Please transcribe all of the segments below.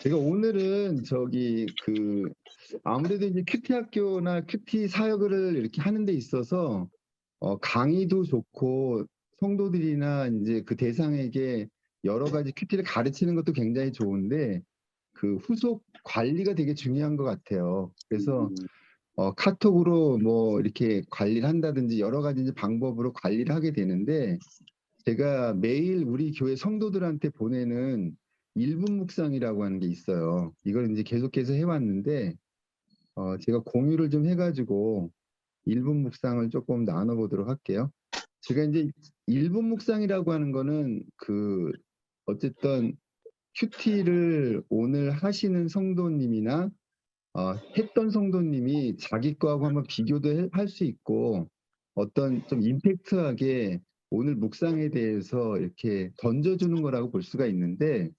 제가 오늘은 아무래도 이제 큐티 학교나 큐티 사역을 이렇게 하는 데 있어서 강의도 좋고 성도들이나 인제 그 대상에게 여러 가지 큐티를 가르치는 것도 굉장히 좋은데 그 후속 관리가 되게 중요한 것 같아요. 그래서 음. 카톡으로 뭐 이렇게 관리를 한다든지 여러 가지 이제 방법으로 관리를 하게 되는데, 제가 매일 우리 교회 성도들한테 보내는 1분 묵상이라고 하는 게 있어요. 이걸 인제 계속해서 해 왔는데 제가 공유를 좀 해 가지고 1분 묵상을 쪼끔 나눠 보도록 할게요. 제가 인제 1분 묵상이라고 하는 거는 어쨌든 큐티를 오늘 하시는 성도님이나 했던 성도님이 자기 거하고 한번 비교도 할 수 있고, 어떤 좀 임팩트하게 오늘 묵상에 대해서 이렇게 던져 주는 거라고 볼 수가 있는데,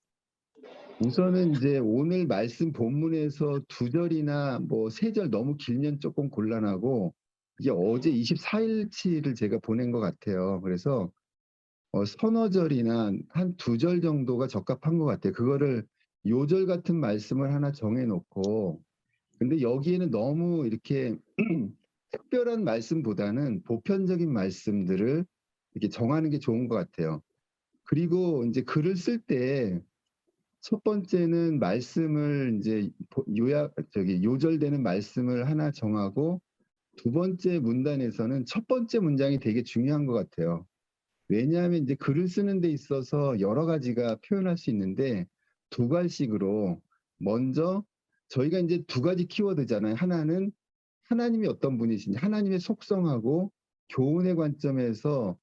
우선은 인제 오늘 말씀 본문에서 2절이나 뭐 3절 너무 길면 쪼끔 곤란하고, 이게 어제 24일치를 제가 보낸 것 같아요. 그래서 서너 절이나 한 2절 정도가 적합한 것 같아요. 그거를 요절 같은 말씀을 하나 정해 놓고, 근데 여기에는 너무 이렇게 특별한 말씀보다는 보편적인 말씀들을 이렇게 정하는 게 좋은 것 같아요. 그리고 인제 글을 쓸 때 첫 번째는 말씀을 인제 요절되는 말씀을 하나 정하고, 두 번째 문단에서는 첫 번째 문장이 되게 중요한 것 같아요. 왜냐하면 인제 글을 쓰는 데 있어서 여러 가지가 표현할 수 있는데, 두 갈식으로 먼저 저희가 인제 두 가지 키워드잖아요. 하나는 하나님이 어떤 분이신지, 하나님의 속성하고 교훈의 관점에서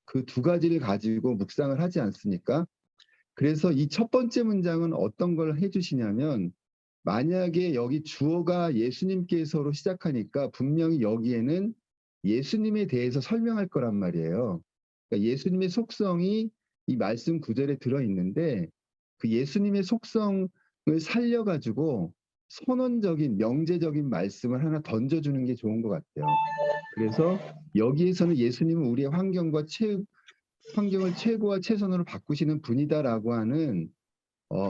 그 두 가지를 가지고 묵상을 하지 않습니까? 그래서 이 첫 번째 문장은 어떤 걸 해 주시냐면, 만약에 여기 주어가 예수님께서로 시작하니까 분명히 여기에는 예수님에 대해서 설명할 거란 말이에요. 그러니까 예수님의 속성이 이 말씀 구절에 들어 있는데, 그 예수님의 속성을 살려 가지고 선언적인 명제적인 말씀을 하나 던져 주는 게 좋은 것 같아요. 그래서 여기에서는 예수님은 우리의 환경을 최고와 최선으로 바꾸시는 분이다라고 하는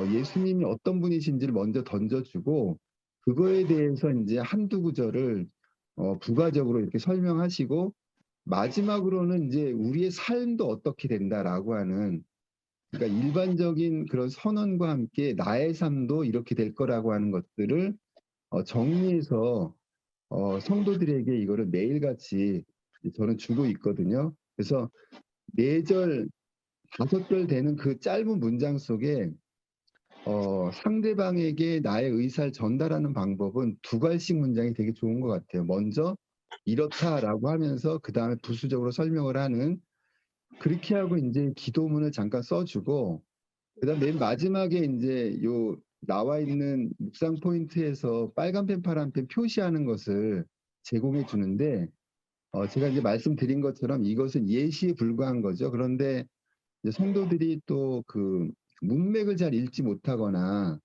예수님이 어떤 분이신지를 먼저 던져 주고, 그거에 대해서 인제 한두 구절을 부가적으로 이렇게 설명하시고, 마지막으로는 인제 "우리의 삶도 어떻게 된다."라고 하는, 그러니까 일반적인 그런 선언과 함께 "나의 삶도 이렇게 될 거라고 하는 것들을 정리해서 성도들에게 이거를 매일같이 저는 주고 있거든요. 그래서 4절, 5절 되는 그 짧은 문장 속에 상대방에게 나의 의사를 전달하는 방법은 두 갈씩 문장이 되게 좋은 것 같아요. 먼저 "이렇다."라고 하면서 그다음에 부수적으로 설명을 하는, 그렇게 하고 인제 기도문을 잠깐 써 주고, 그다음 맨 마지막에 인제 요 나와 있는 묵상 포인트에서 빨간 펜 파란 펜 표시하는 것을 제공해 주는데, 제가 이제 말씀드린 것처럼 이것은 예시에 불과한 거죠. 그런데 이제 성도들이 또 문맥을 잘 읽지 못하거나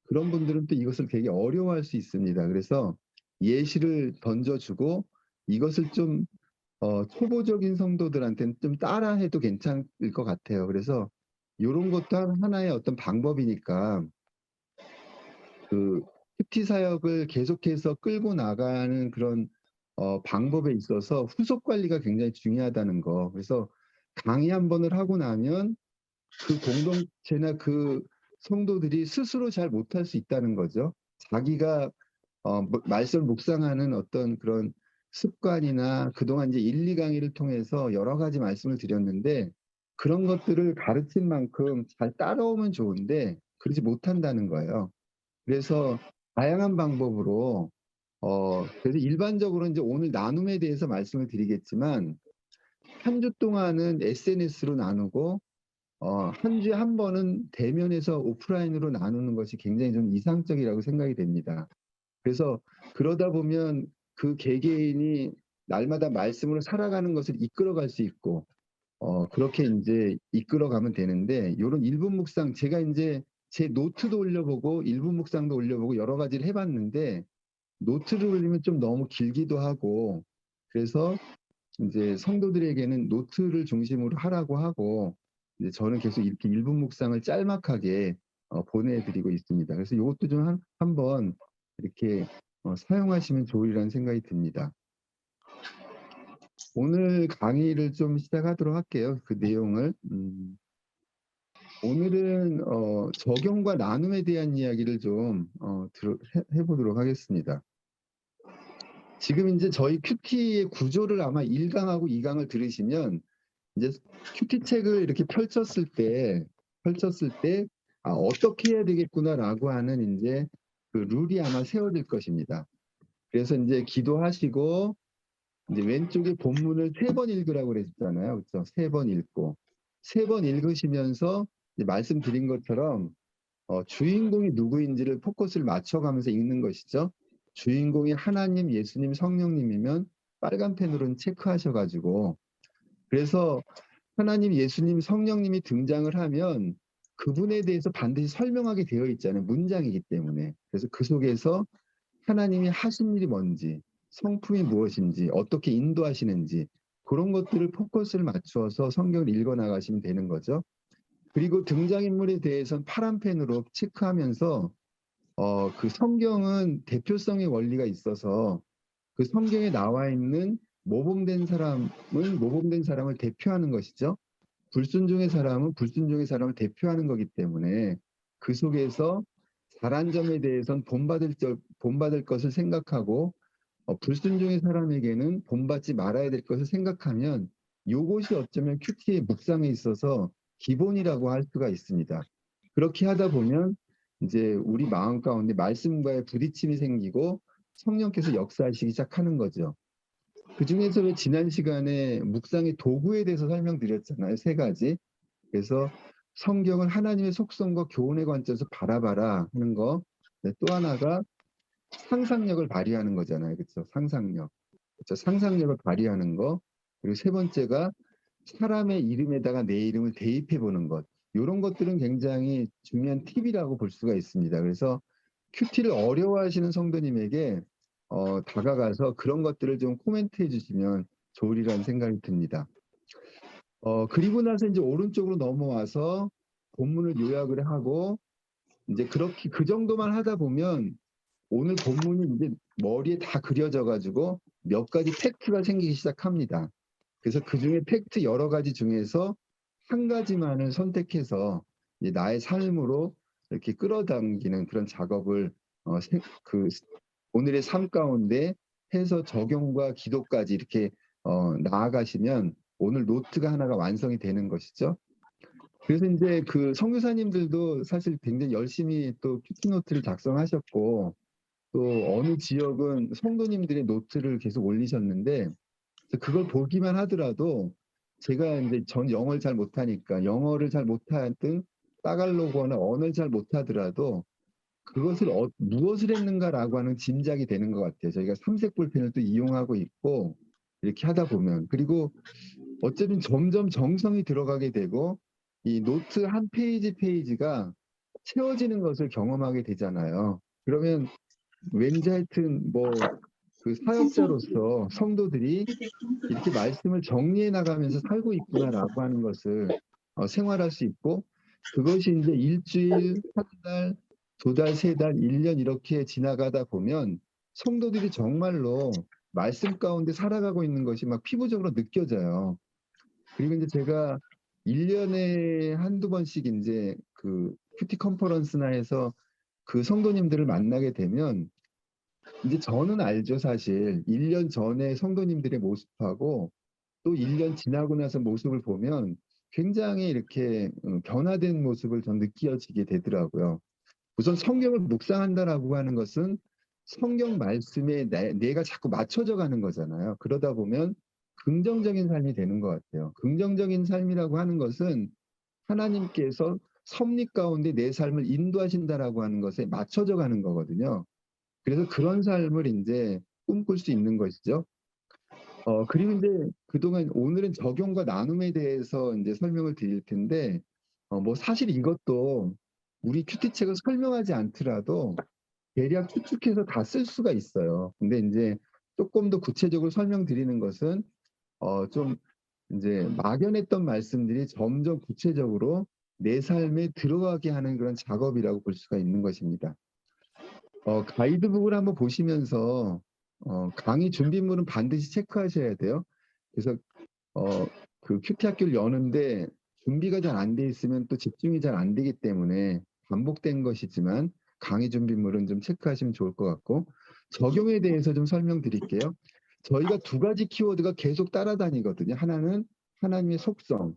그런 분들은 또 이것을 되게 어려워할 수 있습니다. 그래서 예시를 던져 주고, 이것을 좀 초보적인 성도들한테는 좀 따라해도 괜찮을 것 같아요. 그래서 요런 것도 하나의 어떤 방법이니까, 그 큐티 사역을 계속해서 끌고 나가는 그런 방법에 있어서 후속 관리가 굉장히 중요하다는 거. 그래서 강의 한 번을 하고 나면 그 공동체나 그 성도들이 스스로 잘 못할 수 있다는 거죠. 자기가 말씀을 묵상하는 어떤 그런 습관이나, 그동안 이제 1-2 강의를 통해서 여러 가지 말씀을 드렸는데, 그런 것들을 가르친 만큼 잘 따라오면 좋은데 그러지 못한다는 거예요. 그래서 다양한 방법으로 그래서 일반적으로 인제 오늘 나눔에 대해서 말씀을 드리겠지만, 한 주 동안은 SNS로 나누고 한 주에 한 번은 대면에서 오프라인으로 나누는 것이 굉장히 좀 이상적이라고 생각이 됩니다. 그래서 그러다 보면 그 개개인이 날마다 말씀으로 살아가는 것을 이끌어갈 수 있고, 그렇게 인제 이끌어가면 되는데, 요런 1분 묵상 제가 인제 제 노트도 올려보고 1분 묵상도 올려보고 여러 가지를 해 봤는데, 노트를 올리면 좀 너무 길기도 하고, 그래서 인제 성도들에게는 노트를 중심으로 하라고 하고, 이제 저는 계속 이렇게 1분 묵상을 짤막하게 보내드리고 있습니다. 그래서 이것도 좀 한번 이렇게 사용하시면 좋으리라는 생각이 듭니다. 오늘 강의를 좀 시작하도록 할게요. 그 내용을. 오늘은 적용과 나눔에 대한 이야기를 좀 해보도록 하겠습니다. 지금 이제 저희 큐티의 구조를 아마 1강하고 2강을 들으시면 이제 큐티 책을 이렇게 펼쳤을 때 어떻게 해야 되겠구나라고 하는 이제 그 룰이 아마 세워질 것입니다. 그래서 이제 기도하시고 이제 왼쪽에 본문을 3번 읽으라고 그랬잖아요. 그렇죠? 3번 읽고 3번 읽으시면서 이제 말씀드린 것처럼 주인공이 누구인지를 포커스를 맞춰가면서 읽는 것이죠. 주인공이 하나님, 예수님, 성령님이면 빨간 펜으로는 체크하셔가지고 그래서 하나님, 예수님, 성령님이 등장을 하면 그분에 대해서 반드시 설명하게 되어 있잖아요. 문장이기 때문에. 그래서 그 속에서 하나님이 하신 일이 뭔지, 성품이 무엇인지, 어떻게 인도하시는지 그런 것들을 포커스를 맞추어서 성경을 읽어 나가시면 되는 거죠. 그리고 등장인물에 대해서는 파란 펜으로 체크하면서 그 성경은 대표성의 원리가 있어서 그 성경에 나와 있는 모범된 사람은 모범된 사람을 대표하는 것이죠. 불순종의 사람은 불순종의 사람을 대표하는 거기 때문에 그 속에서 잘한 점에 대해서는 본받을 것을 생각하고 불순종의 사람에게는 본받지 말아야 될 것을 생각하면 이것이 어쩌면 큐티의 묵상에 있어서 기본이라고 할 수가 있습니다. 그렇게 하다 보면 이제 우리 마음 가운데 말씀과의 부딪힘이 생기고 성령께서 역사하시기 시작하는 거죠. 그 중에서 지난 시간에 묵상의 도구에 대해서 설명드렸잖아요. 3가지. 그래서 성경을 하나님의 속성과 교훈의 관점에서 바라봐라 하는 거. 네, 또 하나가 상상력을 발휘하는 거잖아요. 그렇죠? 상상력. 그렇죠? 상상력을 발휘하는 거. 그리고 3번째가 사람의 이름에다가 내 이름을 대입해 보는 것. 이런 것들은 굉장히 중요한 팁이라고 볼 수가 있습니다. 그래서 큐티를 어려워하시는 성도님에게 다가가서 그런 것들을 좀 코멘트해 주시면 좋으리라는 생각이 듭니다. 그리고 나서 이제 오른쪽으로 넘어와서 본문을 요약을 하고 이제 그렇게 그 정도만 하다 보면 오늘 본문이 이제 머리에 다 그려져 가지고 몇 가지 팩트가 생기기 시작합니다. 그래서 그중에 팩트 여러 가지 중에서 한 가지만을 선택해서 이제 나의 삶으로 이렇게 끌어당기는 그런 작업을 오늘의 삶 가운데 해서 적용과 기도까지 이렇게 나아가시면 오늘 노트가 하나가 완성이 되는 것이죠. 그래서 이제 그 선교사님들도 사실 굉장히 열심히 또 큐티 노트를 작성하셨고 또 어느 지역은 성도님들의 노트를 계속 올리셨는데 그걸 보기만 하더라도 제가 이제 전 영어를 잘 못하니까 영어를 잘 못하든 따갈로그나 언어를 잘 못하더라도 그것을 무엇을 했는가라고 하는 짐작이 되는 것 같아요. 저희가 삼색 볼펜을 또 이용하고 있고 이렇게 하다 보면 그리고 어쨌든 점점 정성이 들어가게 되고 이 노트 한 페이지가 채워지는 것을 경험하게 되잖아요. 그러면 왠지 하여튼 그 사역자로서 성도들이 이렇게 말씀을 정리해 나가면서 살고 있구나라고 하는 것을 생활할 수 있고 그것이 이제 일주일, 한 달, 2달, 3달, 1년 이렇게 지나가다 보면 성도들이 정말로 말씀 가운데 살아가고 있는 것이 막 피부적으로 느껴져요. 그리고 이제 제가 1년에 한두 번씩 이제 그 큐티 컨퍼런스나 해서 그 성도님들을 만나게 되면 이제 저는 알죠, 사실. 1년 전에 성도님들의 모습하고 또 1년 지나고 나서 모습을 보면 굉장히 이렇게 변화된 모습을 전 느껴지게 되더라고요. 우선 성경을 묵상한다라고 하는 것은 성경 말씀에 내가 자꾸 맞춰져 가는 거잖아요. 그러다 보면 긍정적인 삶이 되는 것 같아요. 긍정적인 삶이라고 하는 것은 하나님께서 섭리 가운데 내 삶을 인도하신다라고 하는 것에 맞춰져 가는 거거든요. 그래서 그런 삶을 이제 꿈꿀 수 있는 것이죠. 그리고 이제 그동안 오늘은 적용과 나눔에 대해서 이제 설명을 드릴 텐데, 사실 이것도 우리 큐티 책을 설명하지 않더라도 대략 추측해서 다 쓸 수가 있어요. 근데 이제 조금 더 구체적으로 설명드리는 것은, 좀 이제 막연했던 말씀들이 점점 구체적으로 내 삶에 들어가게 하는 그런 작업이라고 볼 수가 있는 것입니다. 가이드북을 한번 보시면서 강의 준비물은 반드시 체크하셔야 돼요. 그래서 그 큐티 학교를 여는데 준비가 잘 안 돼 있으면 또 집중이 잘 안 되기 때문에 반복된 것이지만 강의 준비물은 좀 체크하시면 좋을 것 같고, 적용에 대해서 좀 설명드릴게요. 저희가 두 가지 키워드가 계속 따라다니거든요. 하나는 하나님의 속성,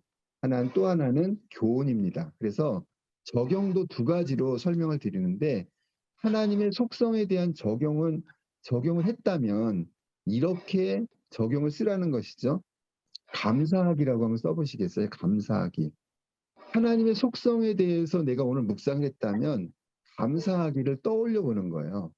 또 하나는 교훈입니다. 그래서 적용도 두 가지로 설명을 드리는데, 하나님의 속성에 대한 적용을 했다면 이렇게 적용을 쓰라는 것이죠. 감사하기라고 한번 써보시겠어요? 감사하기. 하나님의 속성에 대해서 내가 오늘 묵상을 했다면 감사하기를 떠올려 보는 거예요.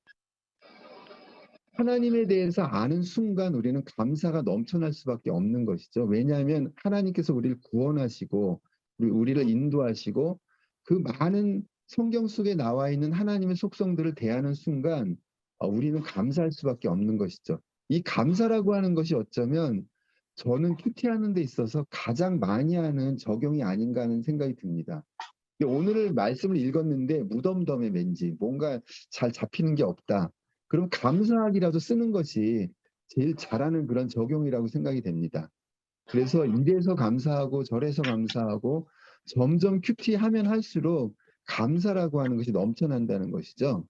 하나님에 대해서 아는 순간 우리는 감사가 넘쳐날 수밖에 없는 것이죠. 왜냐하면 하나님께서 우리를 구원하시고 우리를 인도하시고 그 많은 성경 속에 나와 있는 하나님의 속성들을 대하는 순간 우리는 감사할 수밖에 없는 것이죠. 이 감사라고 하는 것이 어쩌면 저는 큐티하는 데 있어서 가장 많이 하는 적용이 아닌가 하는 생각이 듭니다. 오늘 말씀을 읽었는데 무덤덤해 왠지 뭔가 잘 잡히는 게 없다. 그럼 감사하기라도 쓰는 것이 제일 잘하는 그런 적용이라고 생각이 됩니다. 그래서 이래서 감사하고 저래서 감사하고 점점 큐티하면 할수록 감사라고 하는 것이 넘쳐난다는 것이죠.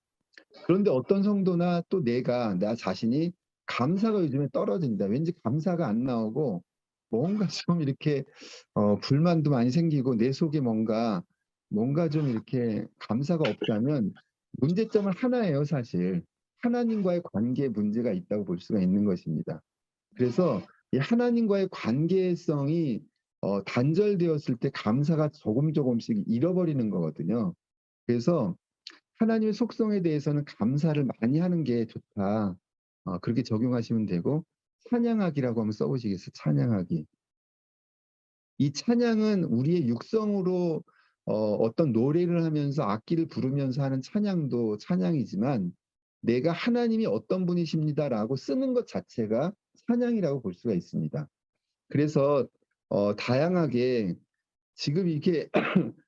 그런데 어떤 성도나 또 나 자신이 감사가 요즘에 떨어진다. 왠지 감사가 안 나오고 뭔가 좀 이렇게 불만도 많이 생기고 내 속에 뭔가 좀 이렇게 감사가 없다면 문제점은 하나예요, 사실. 하나님과의 관계에 문제가 있다고 볼 수가 있는 것입니다. 그래서 이 하나님과의 관계성이 단절되었을 때 감사가 조금씩 잃어버리는 거거든요. 그래서 하나님의 속성에 대해서는 감사를 많이 하는 게 좋다. 그렇게 적용하시면 되고, 찬양하기라고 한번 써보시겠어요? 찬양하기. 이 찬양은 우리의 육성으로 어떤 노래를 하면서 악기를 부르면서 하는 찬양도 찬양이지만, 내가 하나님이 어떤 분이십니다라고 쓰는 것 자체가 찬양이라고 볼 수가 있습니다. 그래서 다양하게 지금 이렇게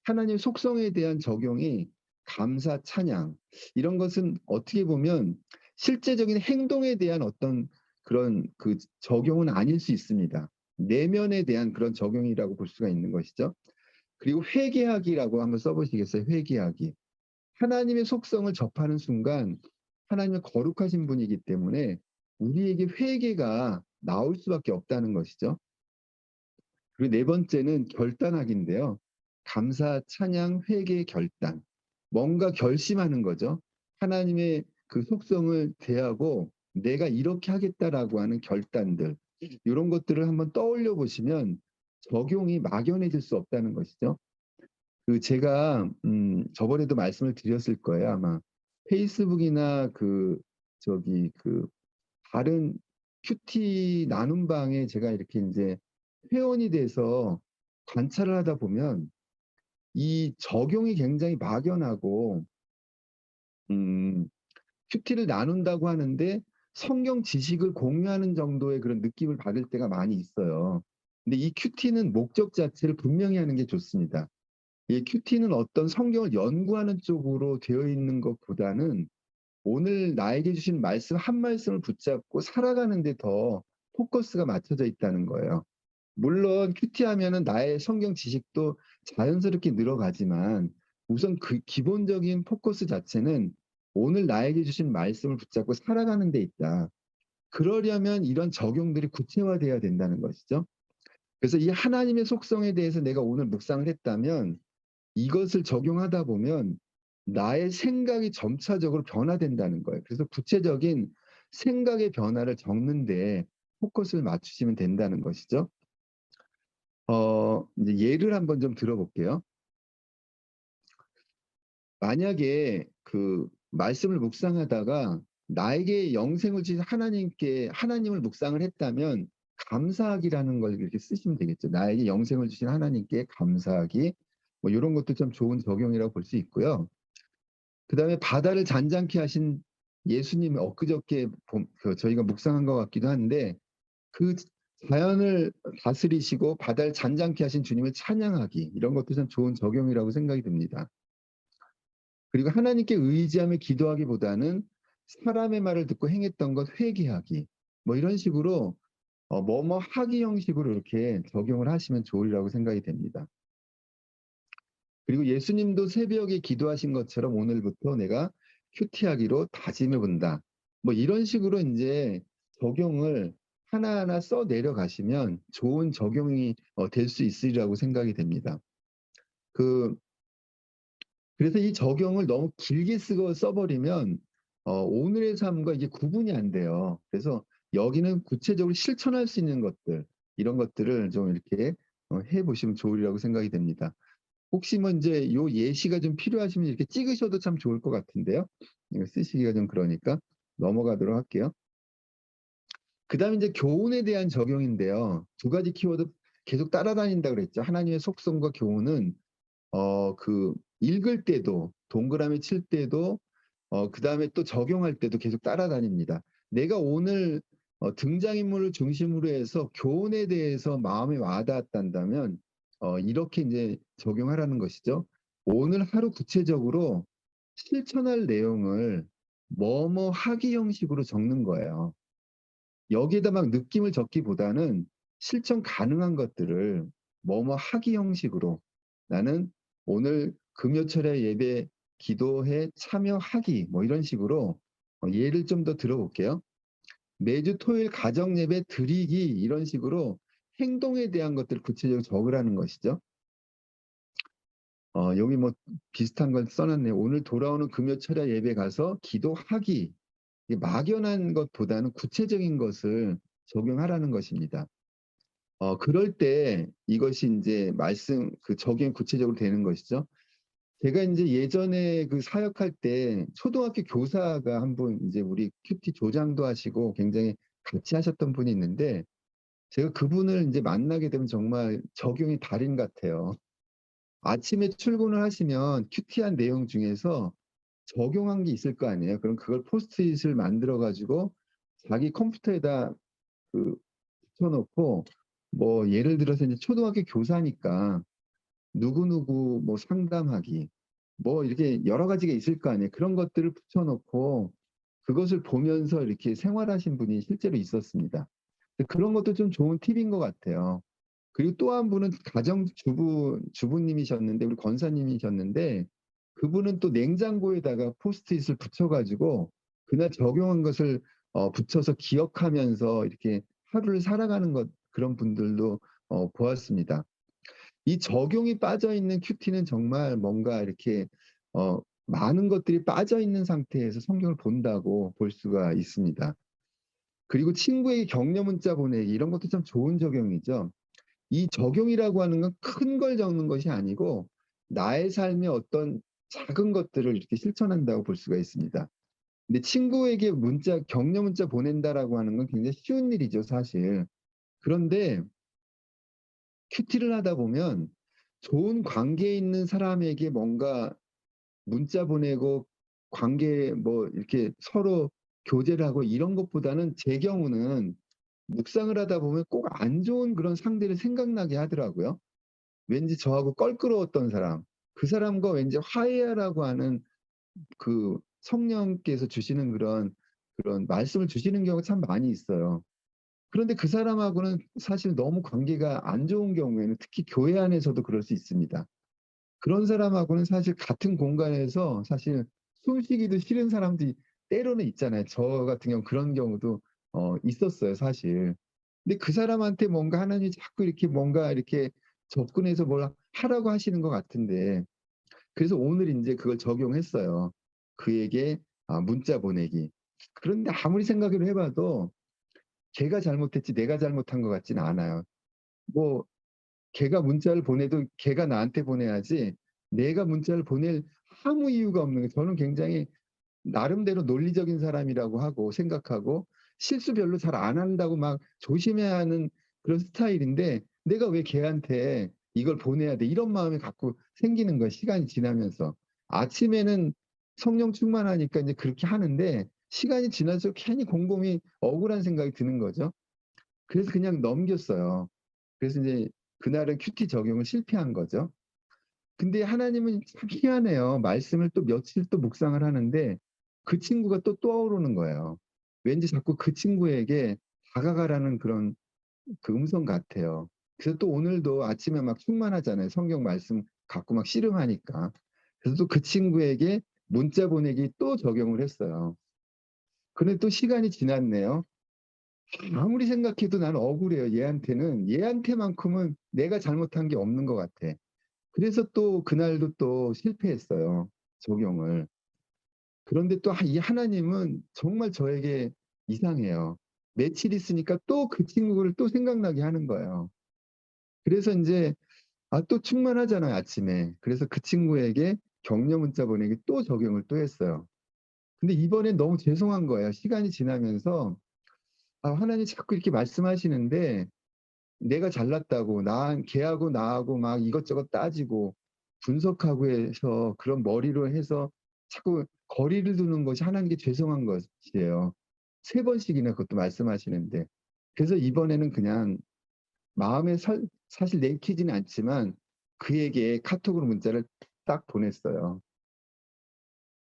하나님 속성에 대한 적용이 감사, 찬양 이런 것은 어떻게 보면 실제적인 행동에 대한 어떤 그런 그 적용은 아닐 수 있습니다. 내면에 대한 그런 적용이라고 볼 수가 있는 것이죠. 그리고 회개하기라고 한번 써보시겠어요? 회개하기. 하나님의 속성을 접하는 순간 하나님은 거룩하신 분이기 때문에 우리에게 회개가 나올 수밖에 없다는 것이죠. 그리고 네 번째는 결단하기인데요. 감사, 찬양, 회개, 결단. 뭔가 결심하는 거죠. 하나님의 그 속성을 대하고 내가 이렇게 하겠다라고 하는 결단들. 이런 것들을 한번 떠올려 보시면 적용이 막연해질 수 없다는 것이죠. 제가 저번에도 말씀을 드렸을 거예요. 아마 페이스북이나 다른 큐티 나눔 방에 제가 이렇게 이제 회원이 돼서 관찰을 하다 보면 이 적용이 굉장히 막연하고 큐티를 나눈다고 하는데 성경 지식을 공유하는 정도의 그런 느낌을 받을 때가 많이 있어요. 근데 이 큐티는 목적 자체를 분명히 하는 게 좋습니다. 이 큐티는 어떤 성경을 연구하는 쪽으로 되어 있는 것보다는 오늘 나에게 주신 말씀 한 말씀을 붙잡고 살아가는 데 더 포커스가 맞춰져 있다는 거예요. 물론 큐티하면은 나의 성경 지식도 자연스럽게 늘어가지만 우선 그 기본적인 포커스 자체는 오늘 나에게 주신 말씀을 붙잡고 살아가는 데 있다. 그러려면 이런 적용들이 구체화돼야 된다는 것이죠. 그래서 이 하나님의 속성에 대해서 내가 오늘 묵상을 했다면 이것을 적용하다 보면 나의 생각이 점차적으로 변화된다는 거예요. 그래서 구체적인 생각의 변화를 적는데 포커스를 맞추시면 된다는 것이죠. 이제 예를 한번 좀 들어볼게요. 만약에 그 말씀을 묵상하다가 나에게 영생을 주신 하나님을 묵상을 했다면 감사하기라는 걸 이렇게 쓰시면 되겠죠. 나에게 영생을 주신 하나님께 감사하기. 뭐 이런 것도 좀 좋은 적용이라고 볼 수 있고요. 그다음에 바다를 잔잔케 하신 예수님을 엊그저께 저희가 묵상한 것 같기도 한데 그 자연을 다스리시고 바다를 잔잔케 하신 주님을 찬양하기, 이런 것도 참 좋은 적용이라고 생각이 듭니다. 그리고 하나님께 의지하며 기도하기보다는 사람의 말을 듣고 행했던 것 회개하기, 뭐 이런 식으로 뭐뭐 하기 형식으로 이렇게 적용을 하시면 좋으리라고 생각이 됩니다. 그리고 예수님도 새벽에 기도하신 것처럼 오늘부터 내가 큐티하기로 다짐해 본다. 뭐 이런 식으로 인제 적용을 하나하나 써 내려가시면 좋은 적용이 될 수 있으리라고 생각이 됩니다. 그 그래서 이 적용을 너무 길게 쓰고 써 버리면 오늘의 삶과 이게 구분이 안 돼요. 그래서 여기는 구체적으로 실천할 수 있는 것들, 이런 것들을 좀 이렇게 해 보시면 좋으리라고 생각이 됩니다. 혹시 뭐 인제 요 예시가 좀 필요하시면 이렇게 찍으셔도 참 좋을 것 같은데요. 이거 쓰시기가 좀 그러니까 넘어가도록 할게요. 그다음에 인제 교훈에 대한 적용인데요. 두 가지 키워드 계속 따라다닌다 그랬죠. 하나님의 속성과 교훈은 읽을 때도 동그라미 칠 때도 그다음에 또 적용할 때도 계속 따라다닙니다. 내가 오늘 등장인물을 중심으로 해서 교훈에 대해서 마음에 와 닿았단다면 이렇게 인제 적용하라는 것이죠. 오늘 하루 구체적으로 실천할 내용을 뭐뭐 하기 형식으로 적는 거예요. 여기에다 막 느낌을 적기보다는 실천 가능한 것들을 뭐뭐 하기 형식으로, 나는 오늘 금요철야 예배 기도에 참여하기, 뭐 이런 식으로 예를 좀 더 들어 볼게요. 매주 토요일 가정 예배 드리기, 이런 식으로 행동에 대한 것들을 구체적으로 적으라는 것이죠. 여기 뭐 비슷한 걸 써 놨네요. 오늘 돌아오는 금요철야 예배 가서 기도하기. 이게 막연한 것보다는 구체적인 것을 적용하라는 것입니다. 그럴 때 이것이 인제 말씀 적용이 구체적으로 되는 것이죠. 제가 인제 예전에 사역할 때 초등학교 교사가 한 분, 인제 우리 큐티 조장도 하시고 굉장히 같이 하셨던 분이 있는데, 제가 그분을 인제 만나게 되면 정말 적용이 달인 같아요. 아침에 출근을 하시면 큐티한 내용 중에서 적용한 게 있을 거 아니에요. 그럼 그걸 포스트잇을 만들어 가지고 자기 컴퓨터에다 그 붙여 놓고, 뭐 예를 들어서 인제 초등학교 교사니까 누구누구 뭐 상담하기, 뭐 이렇게 여러 가지가 있을 거 아니에요. 그런 것들을 붙여 놓고 그것을 보면서 이렇게 생활하신 분이 실제로 있었습니다. 그런 것도 좀 좋은 팁인 것 같아요. 그리고 또 한 분은 주부님이셨는데, 우리 권사님이셨는데, 그분은 또 냉장고에다가 포스트잇을 붙여 가지고 그날 적용한 것을 붙여서 기억하면서 이렇게 하루를 살아가는 것, 그런 분들도 보았습니다. 이 적용이 빠져 있는 큐티는 정말 뭔가 이렇게 많은 것들이 빠져 있는 상태에서 성경을 본다고 볼 수가 있습니다. 그리고 친구에게 격려 문자 보내기, 이런 것도 참 좋은 적용이죠. 이 적용이라고 하는 건 큰 걸 적는 것이 아니고 나의 삶의 어떤 작은 것들을 이렇게 실천한다고 볼 수가 있습니다. 근데 친구에게 격려 문자 보낸다라고 하는 건 굉장히 쉬운 일이죠, 사실. 그런데 큐티를 하다 보면 좋은 관계에 있는 사람에게 뭔가 문자 보내고 관계 뭐 이렇게 서로 교제를 하고 이런 것보다는, 제 경우는 묵상을 하다 보면 꼭 안 좋은 그런 상대를 생각나게 하더라고요. 왠지 저하고 껄끄러웠던 사람, 그 사람과 왠지 화해하라고 하는 성령께서 주시는 그런 말씀을 주시는 경우가 참 많이 있어요. 그런데 그 사람하고는 사실 너무 관계가 안 좋은 경우에는, 특히 교회 안에서도 그럴 수 있습니다. 그런 사람하고는 사실 같은 공간에서 사실 숨쉬기도 싫은 사람들이 때로는 있잖아요. 저 같은 경우 그런 경우도 있었어요, 사실. 근데 그 사람한테 뭔가 하나님이 자꾸 이렇게 뭔가 이렇게 접근해서 뭘 하라고 하시는 것 같은데, 그래서 오늘 인제 그걸 적용했어요. 그에게 문자 보내기. 그런데 아무리 생각을 해 봐도 걔가 잘못했지 내가 잘못한 것 같지는 않아요. 뭐 걔가 문자를 보내도 걔가 나한테 보내야지, 내가 문자를 보낼 아무 이유가 없는 거예요. 저는 굉장히 나름대로 논리적인 사람이라고 하고 생각하고 실수 별로 잘 안 한다고 막 조심해야 하는 그런 스타일인데, '내가 왜 걔한테 이걸 보내야 돼?' 이런 마음이 자꾸 생기는 거예요, 시간이 지나면서. 아침에는 성령 충만하니까 인제 그렇게 하는데, 시간이 지날수록 괜히 곰곰이 억울한 생각이 드는 거죠. 그래서 그냥 넘겼어요. 그래서 이제 그날은 큐티 적용을 실패한 거죠. 근데 하나님은 참 희한해요. 말씀을 또 며칠 또 묵상을 하는데 그 친구가 또 떠오르는 거예요. 왠지 자꾸 그 친구에게 다가가라는 그런 그 음성 같아요. 그래서 또 오늘도 아침에 막 충만하잖아요. 성경 말씀 갖고 막 씨름하니까. 그래서 또 그 친구에게 문자 보내기 또 적용을 했어요. 근데 또 시간이 지났네요. 아무리 생각해도 나는 억울해요. 얘한테만큼은 내가 잘못한 게 없는 것 같아. 그래서 또 그날도 또 실패했어요. 적용을. 그런데 또 이 하나님은 정말 저에게 이상해요. 며칠 있으니까 또 그 친구를 또 생각나게 하는 거예요. 그래서 인제 또 충만하잖아요, 아침에. 그래서 그 친구에게 격려 문자 보내기 또 적용을 또 했어요. 근데 이번엔 너무 죄송한 거예요. 시간이 지나면서 하나님 자꾸 이렇게 말씀하시는데 내가 잘났다고 걔하고 나하고 막 이것저것 따지고 분석하고 해서 그런 머리로 해서 자꾸 거리를 두는 것이 하나님께 죄송한 것이에요. 3번씩이나 그것도 말씀하시는데. 그래서 이번에는 그냥 마음에 사실 내키지는 않지만 그에게 카톡으로 문자를 딱 보냈어요.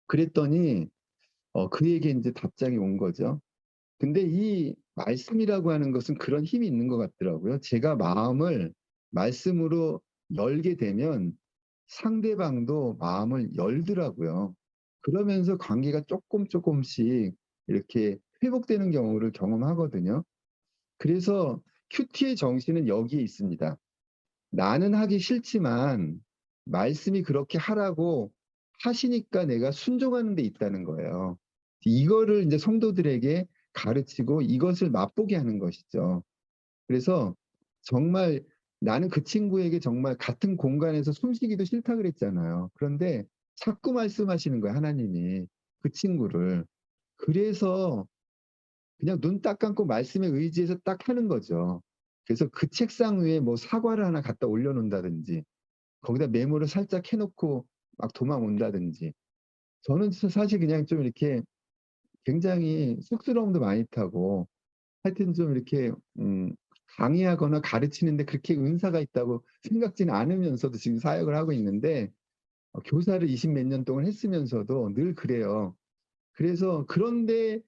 그랬더니 그에게 인제 답장이 온 거죠. 근데 이 말씀이라고 하는 것은 그런 힘이 있는 것 같더라고요. 제가 마음을 말씀으로 열게 되면 상대방도 마음을 열더라고요. 그러면서 관계가 쪼끔씩 이렇게 회복되는 경우를 경험하거든요. 그래서 큐티의 정신은 여기에 있습니다. 나는 하기 싫지만 말씀이 그렇게 하라고 하시니까 내가 순종하는 데 있다는 거예요. 이거를 인제 성도들에게 가르치고 이것을 맛보게 하는 것이죠. 그래서 정말 나는 그 친구에게 정말 같은 공간에서 숨쉬기도 싫다 그랬잖아요. 그런데 자꾸 말씀하시는 거예요, 하나님이 그 친구를. 그래서 그냥 눈 딱 감고 말씀에 의지해서 딱 하는 거죠. 그래서 그 책상 위에 뭐 사과를 하나 갖다 올려 놓는다든지 거기다 메모를 살짝 해 놓고 막 도망온다든지. 저는 사실 그냥 좀 이렇게 굉장히 쑥스러움도 많이 타고 하여튼 좀 이렇게 강의하거나 가르치는데 그렇게 은사가 있다고 생각지는 않으면서도 지금 사역을 하고 있는데 교사를 20 몇 년 동안 했으면서도 늘 그래요. 그래서 그런데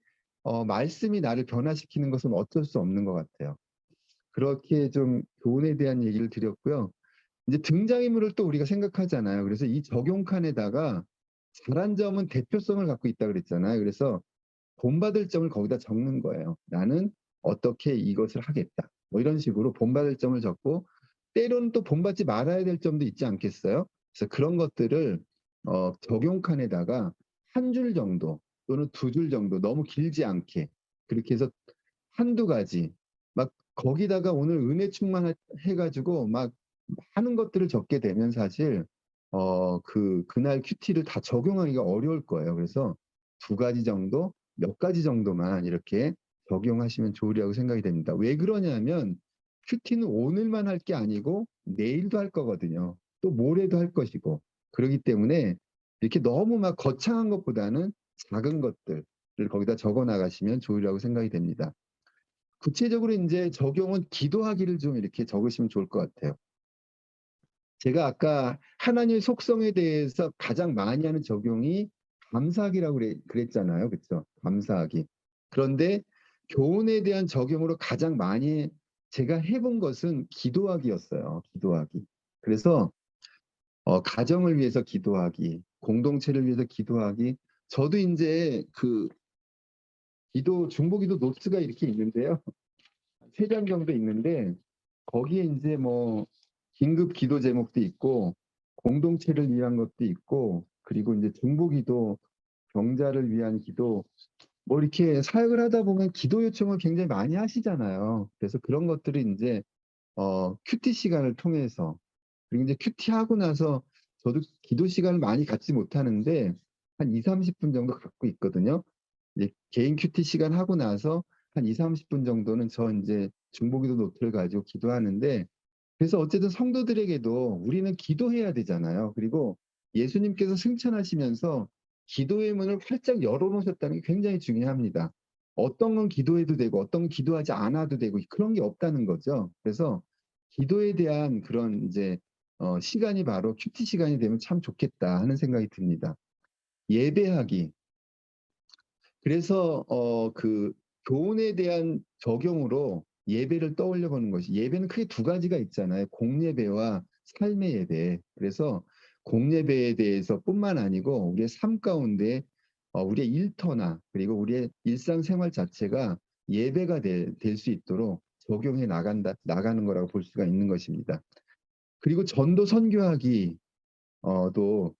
말씀이 나를 변화시키는 것은 어쩔 수 없는 것 같아요. 그렇게 좀 교훈에 대한 얘기를 드렸고요. 이제 등장인물을 또 우리가 생각하잖아요. 그래서 이 적용칸에다가 잘한 점은 대표성을 갖고 있다 그랬잖아요. 그래서 본받을 점을 거기다 적는 거예요. 나는 어떻게 이것을 하겠다. 뭐 이런 식으로 본받을 점을 적고 때로는 또 본받지 말아야 될 점도 있지 않겠어요? 그래서 그런 것들을 적용칸에다가 한 줄 정도 또는 2줄 정도 너무 길지 않게 그렇게 해서 한두 가지 막 거기다가 오늘 은혜 충만해 가지고 막 많은 것들을 적게 되면 사실 그날 큐티를 다 적용하기가 어려울 거예요. 그래서 2가지 정도, 몇 가지 정도만 이렇게 적용하시면 좋으리라고 생각이 됩니다. 왜 그러냐면 큐티는 오늘만 할 게 아니고 내일도 할 거거든요. 또 모레도 할 것이고. 그러기 때문에 이렇게 너무 막 거창한 것보다는 작은 것들을 거기다 적어 나가시면 좋으리라고 생각이 됩니다. 구체적으로 인제 적용은 기도하기를 좀 이렇게 적으시면 좋을 것 같아요. 제가 아까 하나님의 속성에 대해서 가장 많이 하는 적용이 감사하기라고 그랬잖아요. 그쵸? 감사하기. 그런데 교훈에 대한 적용으로 가장 많이 제가 해본 것은 기도하기였어요, 기도하기. 그래서 가정을 위해서 기도하기, 공동체를 위해서 기도하기. 저도 인제 그 중보기도 노트가 이렇게 있는데요. 3장 정도 있는데 거기에 인제 뭐 긴급 기도 제목도 있고 공동체를 위한 것도 있고 그리고 인제 중보기도, 병자를 위한 기도 뭐 이렇게 사역을 하다 보면 기도 요청을 굉장히 많이 하시잖아요. 그래서 그런 것들을 인제 큐티 시간을 통해서 그리고 인제 큐티하고 나서 저도 기도 시간을 많이 갖지 못하는데 한 20-30분 정도 갖고 있거든요. 이제 개인 큐티 시간 하고 나서 한 20-30분 정도는 저 인제 중보기도 노트를 가지고 기도하는데 그래서 어쨌든 성도들에게도 우리는 기도해야 되잖아요. 그리고 예수님께서 승천하시면서 기도의 문을 활짝 열어 놓으셨다는 게 굉장히 중요합니다. 어떤 건 기도해도 되고 어떤 건 기도하지 않아도 되고 그런 게 없다는 거죠. 그래서 기도에 대한 그런 이제 시간이 바로 큐티 시간이 되면 참 좋겠다 하는 생각이 듭니다. 예배하기. 그래서 그 교훈에 대한 적용으로 예배를 떠올려 보는 것이, 예배는 크게 두 가지가 있잖아요. 공예배와 삶의 예배. 그래서 공예배에 대해서 뿐만 아니고 우리의 삶 가운데 우리의 일터나 그리고 우리의 일상생활 자체가 예배가 될 수 있도록 적용해 나가는 거라고 볼 수가 있는 것입니다. 그리고 전도 선교하기 도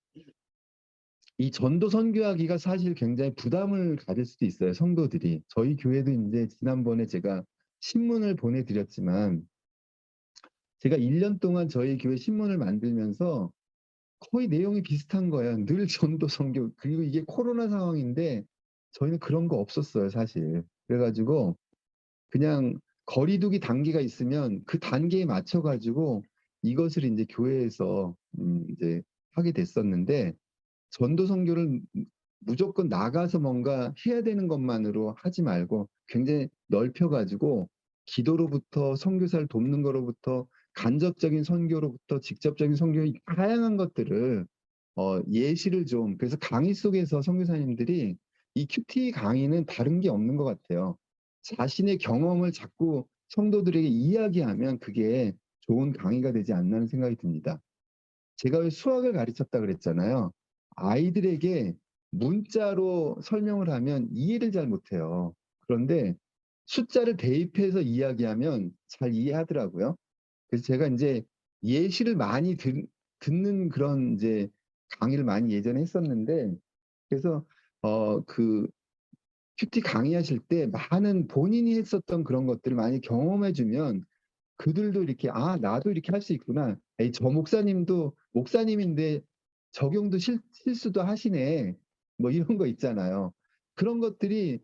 이 전도 선교하기가 사실 굉장히 부담을 가질 수도 있어요, 성도들이. 저희 교회도 인제 지난번에 제가 신문을 보내드렸지만 제가 1년 동안 저희 교회 신문을 만들면서 거의 내용이 비슷한 거예요. 늘 전도 선교, 그리고 이게 코로나 상황인데 저희는 그런 거 없었어요, 사실. 그래 가지고 그냥 거리 두기 단계가 있으면 그 단계에 맞춰 가지고 이것을 인제 교회에서 이제 하게 됐었는데, 전도 선교를 무조건 나가서 뭔가 해야 되는 것만으로 하지 말고 굉장히 넓혀 가지고 기도로부터 선교사를 돕는 거로부터 간접적인 선교로부터 직접적인 선교, 다양한 것들을 예시를 좀, 그래서 강의 속에서 선교사님들이 이 큐티 강의는 다른 게 없는 것 같아요. 자신의 경험을 자꾸 성도들에게 이야기하면 그게 좋은 강의가 되지 않나 하는 생각이 듭니다. 제가 왜 수학을 가르쳤다 그랬잖아요. 아이들에게 문자로 설명을 하면 이해를 잘 못해요. 그런데 숫자를 대입해서 이야기하면 잘 이해하더라고요. 그래서 제가 인제 예시를 많이 듣는 그런 이제 강의를 많이 예전에 했었는데, 그래서 그 큐티 강의하실 때 많은 본인이 했었던 그런 것들을 많이 경험해 주면 그들도 이렇게 '아 나도 이렇게 할 수 있구나. 에이 저 목사님도 목사님인데 적용도 실수도 하시네.' 뭐 이런 거 있잖아요. 그런 것들이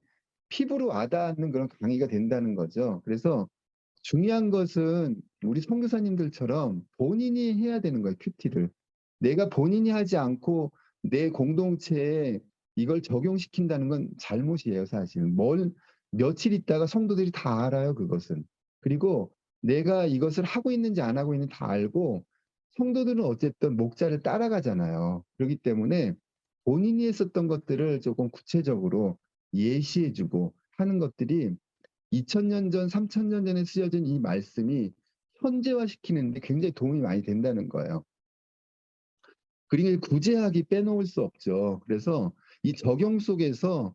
피부로 와 닿는 그런 강의가 된다는 거죠. 그래서 중요한 것은 우리 선교사님들처럼 본인이 해야 되는 거예요, 큐티를. 내가 본인이 하지 않고 내 공동체에 이걸 적용시킨다는 건 잘못이에요, 사실. 며칠 있다가 성도들이 다 알아요, 그것은. 그리고 내가 이것을 하고 있는지 안 하고 있는지 다 알고, 성도들은 어쨌든 목자를 따라가잖아요. 그렇기 때문에 본인이 했었던 것들을 조금 구체적으로 예시해 주고 하는 것들이 2000년 전, 3000년 전에 쓰여진 이 말씀이 현재화시키는 데 굉장히 도움이 많이 된다는 거예요. 그리고 구제하기 빼놓을 수 없죠. 그래서 이 적용 속에서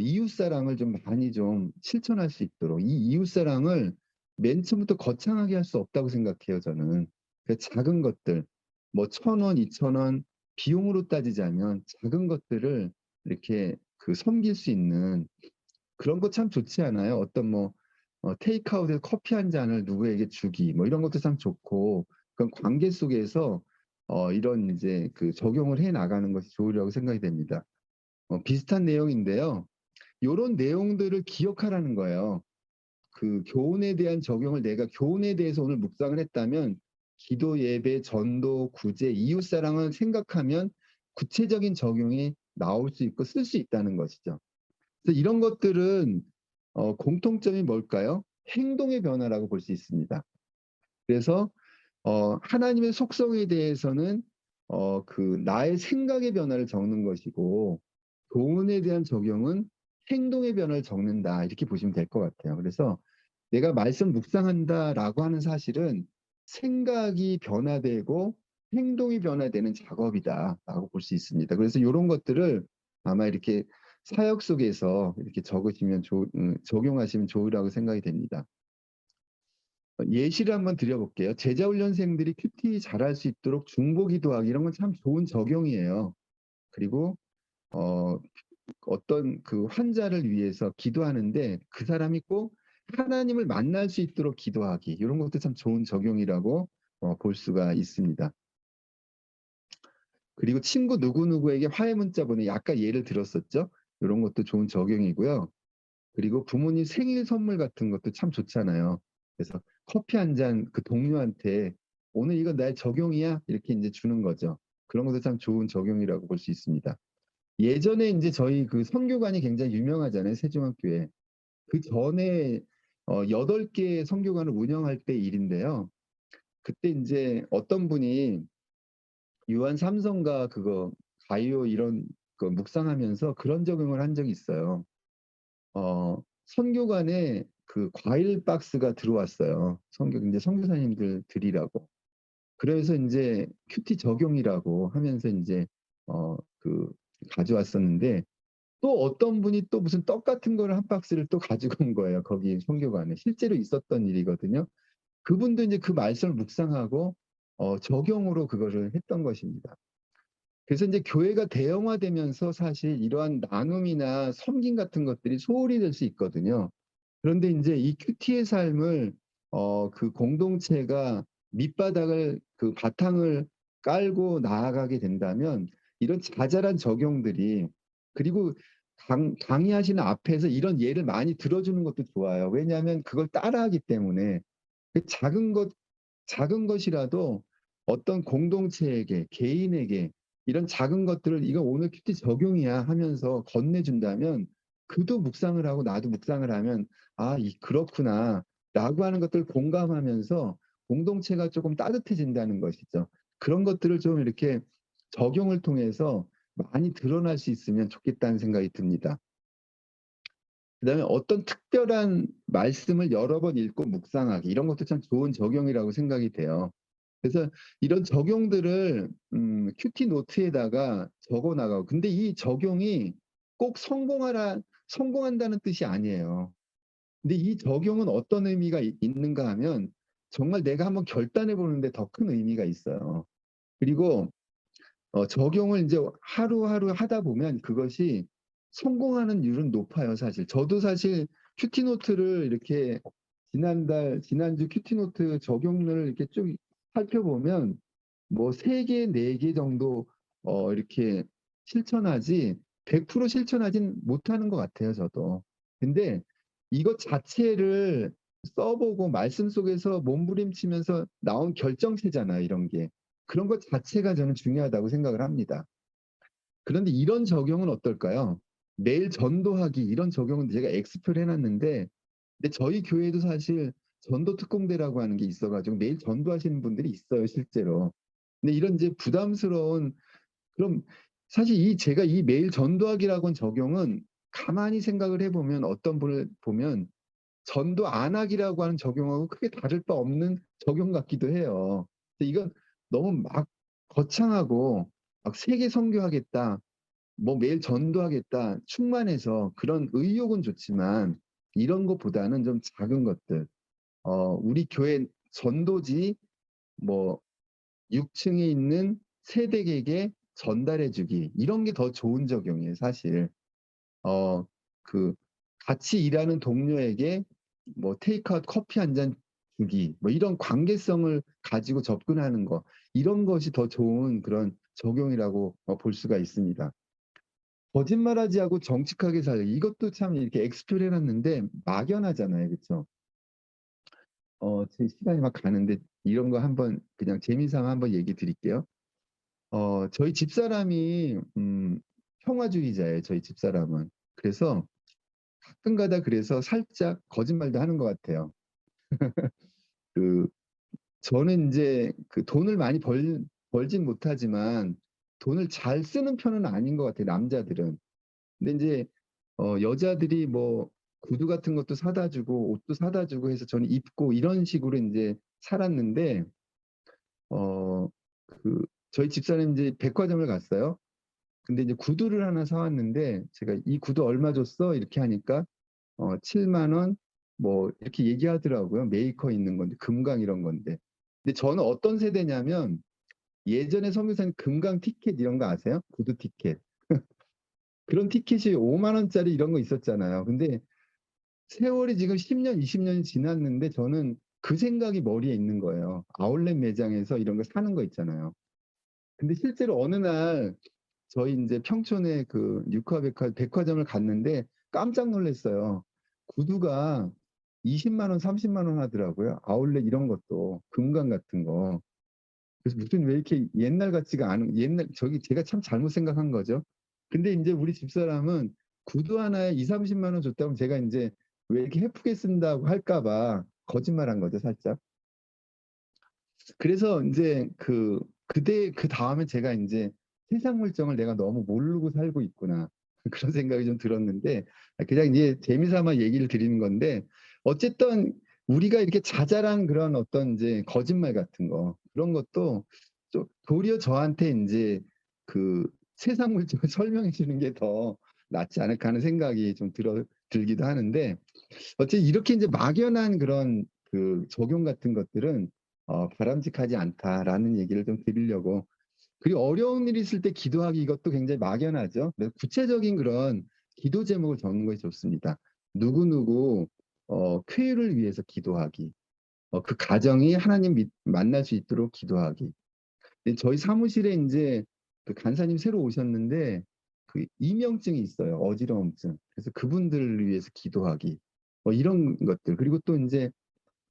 이웃사랑을 좀 많이 좀 실천할 수 있도록, 이 이웃사랑을 맨 처음부터 거창하게 할 수 없다고 생각해요, 저는. 그 작은 것들, 뭐 1,000원, 2,000원 비용으로 따지자면 작은 것들을 이렇게 섬길 수 있는 그런 거 참 좋지 않아요? 어떤 뭐 테이크아웃에서 커피 한 잔을 누구에게 주기, 뭐 이런 것도 참 좋고, 그런 관계 속에서 이런 이제 적용을 해 나가는 것이 좋으리라고 생각이 됩니다. 비슷한 내용인데요. 요런 내용들을 기억하라는 거예요. 그 교훈에 대한 적용을, 내가 교훈에 대해서 오늘 묵상을 했다면 기도, 예배, 전도, 구제, 이웃사랑을 생각하면 구체적인 적용이 나올 수 있고 쓸 수 있다는 것이죠. 그래서 이런 것들은 공통점이 뭘까요? 행동의 변화라고 볼 수 있습니다. 그래서 하나님의 속성에 대해서는 나의 생각의 변화를 적는 것이고, 교훈에 대한 적용은 행동의 변화를 적는다, 이렇게 보시면 될 것 같아요. 그래서 내가 말씀 묵상한다라고 하는 사실은 생각이 변화되고 행동이 변화되는 작업이다라고 볼 수 있습니다. 그래서 요런 것들을 아마 이렇게 사역 속에서 이렇게 적용하시면 좋으리라고 생각이 됩니다. 예시를 한번 드려 볼게요. 제자 훈련생들이 큐티 잘할 수 있도록 중보 기도하기, 이런 건 참 좋은 적용이에요. 그리고 어 어떤 환자를 위해서 기도하는데 그 사람이 꼭 하나님을 만날 수 있도록 기도하기, 이런 것도 참 좋은 적용이라고 볼 수가 있습니다. 그리고 친구 누구누구에게 화해 문자 보내기, 아까 예를 들었었죠. 이런 것도 좋은 적용이고요. 그리고 부모님 생일 선물 같은 것도 참 좋잖아요. 그래서 커피 한 잔 동료한테 "오늘 이거 나의 적용이야." 이렇게 인제 주는 거죠. 그런 것도 참 좋은 적용이라고 볼 수 있습니다. 예전에 인제 저희 선교관이 굉장히 유명하잖아요, 세종학교에. 그전에 8개 선교관을 운영할 때 일인데요. 그때 인제 어떤 분이 유한 삼성과 그거 가이오 이런 그 묵상하면서 그런 적용을 한 적이 있어요. 선교관에 그 과일 박스가 들어왔어요. 인제 선교사님들 드리라고. 그래서 인제 큐티 적용이라고 하면서 인제 그 가져왔었는데 또 어떤 분이 또 무슨 떡 같은 거를 한 박스를 또 가지고 온 거예요, 거기 선교관에. 실제로 있었던 일이거든요. 그분도 인제 그 말씀을 묵상하고 적용으로 그거를 했던 것입니다. 그래서 인제 교회가 대형화되면서 사실 이러한 나눔이나 섬김 같은 것들이 소홀히 될 수 있거든요. 그런데 인제 이 큐티의 삶을 그 공동체가 밑바닥을 그 바탕을 깔고 나아가게 된다면 이런 자잘한 적용들이, 그리고 강의하시는 앞에서 이런 예를 많이 들어 주는 것도 좋아요. 왜냐하면 그걸 따라하기 때문에. 그 작은 것이라도 어떤 공동체에게, 개인에게 이런 작은 것들을 "이거 오늘 큐티 적용이야." 하면서 건네 준다면 그도 묵상을 하고 나도 묵상을 하면 '아 그렇구나.'라고 하는 것들을 공감하면서 공동체가 쪼금 따뜻해진다는 것이죠. 그런 것들을 좀 이렇게 적용을 통해서 많이 드러날 수 있으면 좋겠다는 생각이 듭니다. 그다음에 어떤 특별한 말씀을 여러 번 읽고 묵상하기, 이런 것도 참 좋은 적용이라고 생각이 돼요. 그래서 이런 적용들을 큐티 노트에다가 적어 나가고, 근데 이 적용이 꼭 성공한다는 뜻이 아니에요. 근데 이 적용은 어떤 의미가 있는가 하면 정말 내가 한번 결단해 보는 데 더 큰 의미가 있어요. 그리고 적용을 인제 하루하루 하다 보면 그것이 성공하는 율은 높아요, 사실. 저도 사실 큐티노트를 이렇게 지난주 큐티노트 적용을 이렇게 쭉 살펴보면 뭐 3 개, 4개 정도 이렇게 실천하지 100% 실천하진 못하는 것 같아요, 저도. 근데 이것 자체를 써 보고 말씀 속에서 몸부림치면서 나온 결정체잖아요, 이런 게. 그런 것 자체가 저는 중요하다고 생각을 합니다. 그런데 이런 적용은 어떨까요? 매일 전도하기, 이런 적용은 제가 엑스표를 해 놨는데, 근데 저희 교회도 사실 전도 특공대라고 하는 게 있어 가지고 매일 전도하시는 분들이 있어요, 실제로. 근데 이런 이제 부담스러운, 그럼 사실 제가 이 매일 전도하기라고 한 적용은 가만히 생각을 해 보면 어떤 분을 보면 전도 안 하기라고 하는 적용하고 크게 다를 바 없는 적용 같기도 해요. 근데 이건 너무 막 거창하고 막 "세계 선교하겠다." 뭐 "매일 전도하겠다." 충만해서 그런 의욕은 좋지만 이런 것보다는 좀 작은 것들, 우리 교회 전도지 뭐 6 층에 있는 세댁에게 전달해 주기, 이런 게 더 좋은 적용이에요, 사실. 어 그 같이 일하는 동료에게 뭐 테이크아웃 커피 한 잔 주기, 뭐 이런 관계성을 가지고 접근하는 거, 이런 것이 더 좋은 그런 적용이라고 볼 수가 있습니다. 거짓말하지 않고 정직하게 살기, 이것도 참 이렇게 엑스표를 해 놨는데 막연하잖아요. 그쵸? 제 시간이 막 가는데 이런 거 한번 그냥 재미삼아 한번 얘기 드릴게요. 저희 집사람이 평화주의자예요, 저희 집사람은. 그래서 가끔가다 그래서 살짝 거짓말도 하는 것 같아요. 그 저는 인제 그 돈을 많이 벌진 못하지만 돈을 잘 쓰는 편은 아닌 것 같아요, 남자들은. 근데 인제 여자들이 뭐 구두 같은 것도 사다 주고 옷도 사다 주고 해서 저는 입고 이런 식으로 인제 살았는데, 어 그 저희 집사람이 인제 백화점을 갔어요. 근데 이제 구두를 하나 사 왔는데 제가 "이 구두 얼마 줬어?" 이렇게 하니까 7만 원 뭐 이렇게 얘기하더라고요. 메이커 있는 건데, 금강 이런 건데. 근데 저는 어떤 세대냐면 예전에 선교사님 금강 티켓 이런 거 아세요? 구두 티켓. 그런 티켓이 5만 원짜리 이런 거 있었잖아요. 근데 세월이 지금 10 년, 20 년이 지났는데 저는 그 생각이 머리에 있는 거예요. 아울렛 매장에서 이런 거 사는 거 있잖아요. 근데 실제로 어느 날 저희 인제 평촌에 그 유카 백화점을 갔는데 깜짝 놀랐어요. 구두가 20만 원, 30만 원 하더라고요. 아울렛 이런 것도 금강 같은 거. 그래서 무슨 왜 이렇게 옛날 같지가 않은, 옛날 저기 제가 참 잘못 생각한 거죠. 근데 인제 우리 집사람은 구두 하나에 20-30만 원 줬다면 제가 인제 왜 이렇게 해프게 쓴다고 할까 봐 거짓말한 거죠, 살짝. 그래서 인제 그다음에 제가 인제 '세상 물정을 내가 너무 모르고 살고 있구나.' 그런 생각이 좀 들었는데, 그냥 이제 재미삼아 얘기를 드리는 건데, 어쨌든 우리가 이렇게 자잘한 그런 어떤 인제 거짓말 같은 거, 그런 것도 좀 도리어 저한테 인제 그 '세상 물정을 설명해 주는 게 더 낫지 않을까.' 하는 생각이 좀 들기도 하는데, 어쨌든 이렇게 인제 막연한 그런 적용 같은 것들은 '바람직하지 않다.'라는 얘기를 좀 드리려고. 그리고 어려운 일이 있을 때 기도하기, 이것도 굉장히 막연하죠. 그래서 구체적인 그런 기도 제목을 적는 것이 좋습니다. 누구누구 쾌유를 위해서 기도하기. 그 가정이 하나님 만날 수 있도록 기도하기. 근데 저희 사무실에 인제 간사님이 새로 오셨는데 이명증이 있어요, 어지러움증. 그래서 그분들을 위해서 기도하기. 이런 것들. 그리고 또 인제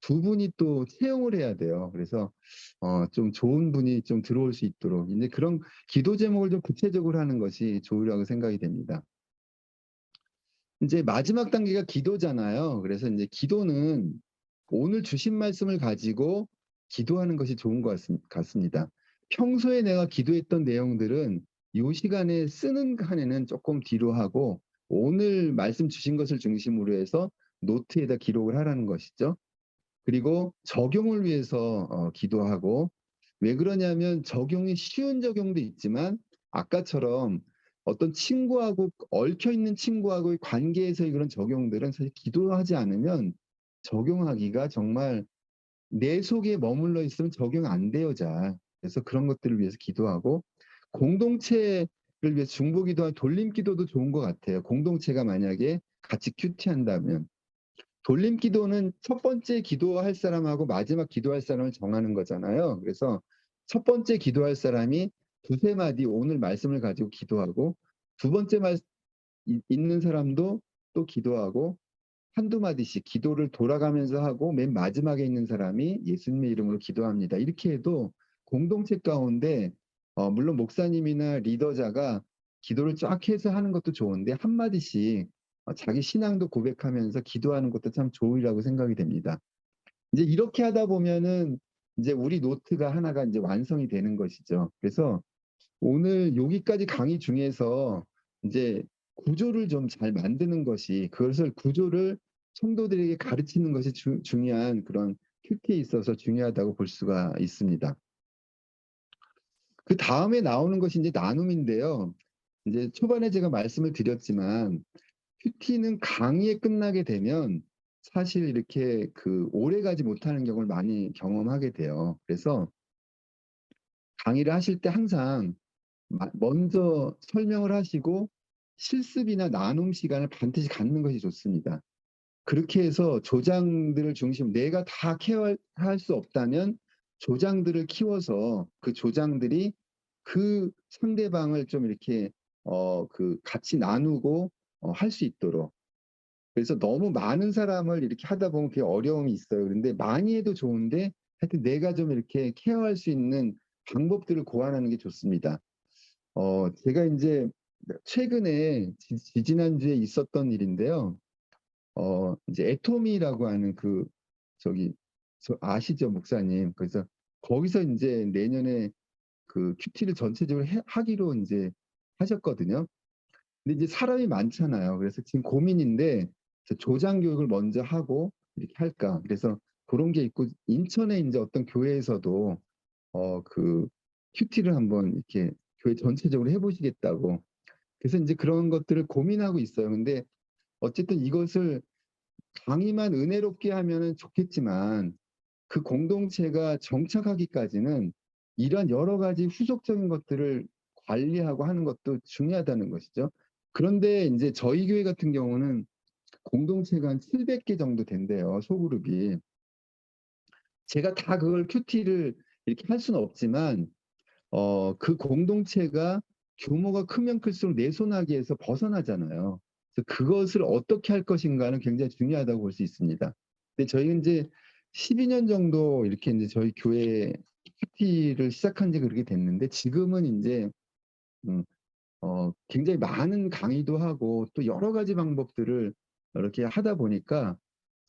두 분이 또 채용을 해야 돼요. 그래서 좀 좋은 분이 좀 들어올 수 있도록 인제 그런 기도 제목을 좀 구체적으로 하는 것이 좋으라고 생각이 됩니다. 인제 마지막 단계가 기도잖아요. 그래서 인제 기도는 오늘 주신 말씀을 가지고 기도하는 것이 좋은 것 같습니다. 평소에 내가 기도했던 내용들은 요 시간에 쓰는 칸에는 쪼끔 뒤로 하고, 오늘 말씀 주신 것을 중심으로 해서 노트에다 기록을 하라는 것이죠. 그리고 적용을 위해서 기도하고, 왜 그러냐면 적용이 쉬운 적용도 있지만, 아까처럼 어떤 친구하고 얽혀 있는 친구하고의 관계에서의 그런 적용들은 사실 기도하지 않으면 적용하기가 정말 내 속에 머물러 있으면 적용 안 돼요, 잘. 그래서 그런 것들을 위해서 기도하고, 공동체를 위해서 중보기도와 돌림기도도 좋은 것 같아요. 공동체가 만약에 같이 큐티한다면. 돌림기도는 첫 번째 기도할 사람하고 마지막 기도할 사람을 정하는 거잖아요. 그래서 첫 번째 기도할 사람이 두세 마디 오늘 말씀을 가지고 기도하고, 두 번째 있는 사람도 또 기도하고, 한두 마디씩 기도를 돌아가면서 하고, 맨 마지막에 있는 사람이 예수님의 이름으로 기도합니다. 이렇게 해도 공동체 가운데 물론 목사님이나 리더자가 기도를 쫙 해서 하는 것도 좋은데, 한 마디씩 자기 신앙도 고백하면서 기도하는 것도 참 좋으리라고 생각이 됩니다. 이제 이렇게 하다 보면은 인제 우리 노트가 하나가 인제 완성이 되는 것이죠. 그래서 오늘 여기까지 강의 중에서 인제 구조를 좀 잘 만드는 것이, 그것을 구조를 성도들에게 가르치는 것이 중요한 그런 큐티에 있어서 중요하다고 볼 수가 있습니다. 그다음에 나오는 것이 인제 나눔인데요. 인제 초반에 제가 말씀을 드렸지만, 큐티는 강의에 끝나게 되면 사실 이렇게 오래가지 못하는 경우를 많이 경험하게 돼요. 그래서 강의를 하실 때 항상 먼저 설명을 하시고 실습이나 나눔 시간을 반드시 갖는 것이 좋습니다. 그렇게 해서 조장들을 중심, 내가 다 케어할 수 없다면 조장들을 키워서 그 조장들이 그 상대방을 좀 이렇게 같이 나누고 할 수 있도록. 그래서 너무 많은 사람을 이렇게 하다 보면 그게 어려움이 있어요. 그런데 많이 해도 좋은데, 하여튼 내가 좀 이렇게 케어할 수 있는 방법들을 고안하는 게 좋습니다. 제가 인제 최근에 지지난주에 있었던 일인데요. 이제 애토미라고 하는 저기 아시죠, 목사님? 그래서 거기서 인제 내년에 큐티를 전체적으로 하기로 인제 하셨거든요. 근데 이제 사람이 많잖아요. 그래서 지금 고민인데, 조장 교육을 먼저 하고 이렇게 할까. 그래서 고런 게 있고, 인천에 인제 어떤 교회에서도 큐티를 한번 이렇게 교회 전체적으로 해 보시겠다고. 그래서 인제 그런 것들을 고민하고 있어요. 근데 어쨌든 이것을 강의만 은혜롭게 하면은 좋겠지만, 그 공동체가 정착하기까지는 이러한 여러 가지 후속적인 것들을 관리하고 하는 것도 중요하다는 것이죠. 그런데 인제 저희 교회 같은 경우는 공동체가 한 700개 정도 된대요, 소그룹이. 제가 다 그걸 큐티를 이렇게 할 수는 없지만, 그 공동체가 규모가 크면 클수록 내 손아귀에서 벗어나잖아요. 그래서 그것을 어떻게 할 것인가는 굉장히 중요하다고 볼 수 있습니다. 근데 저희는 인제 12년 정도 이렇게 인제 저희 교회 큐티를 시작한 지 그렇게 됐는데, 지금은 인제 음 굉장히 많은 강의도 하고 또 여러 가지 방법들을 이렇게 하다 보니까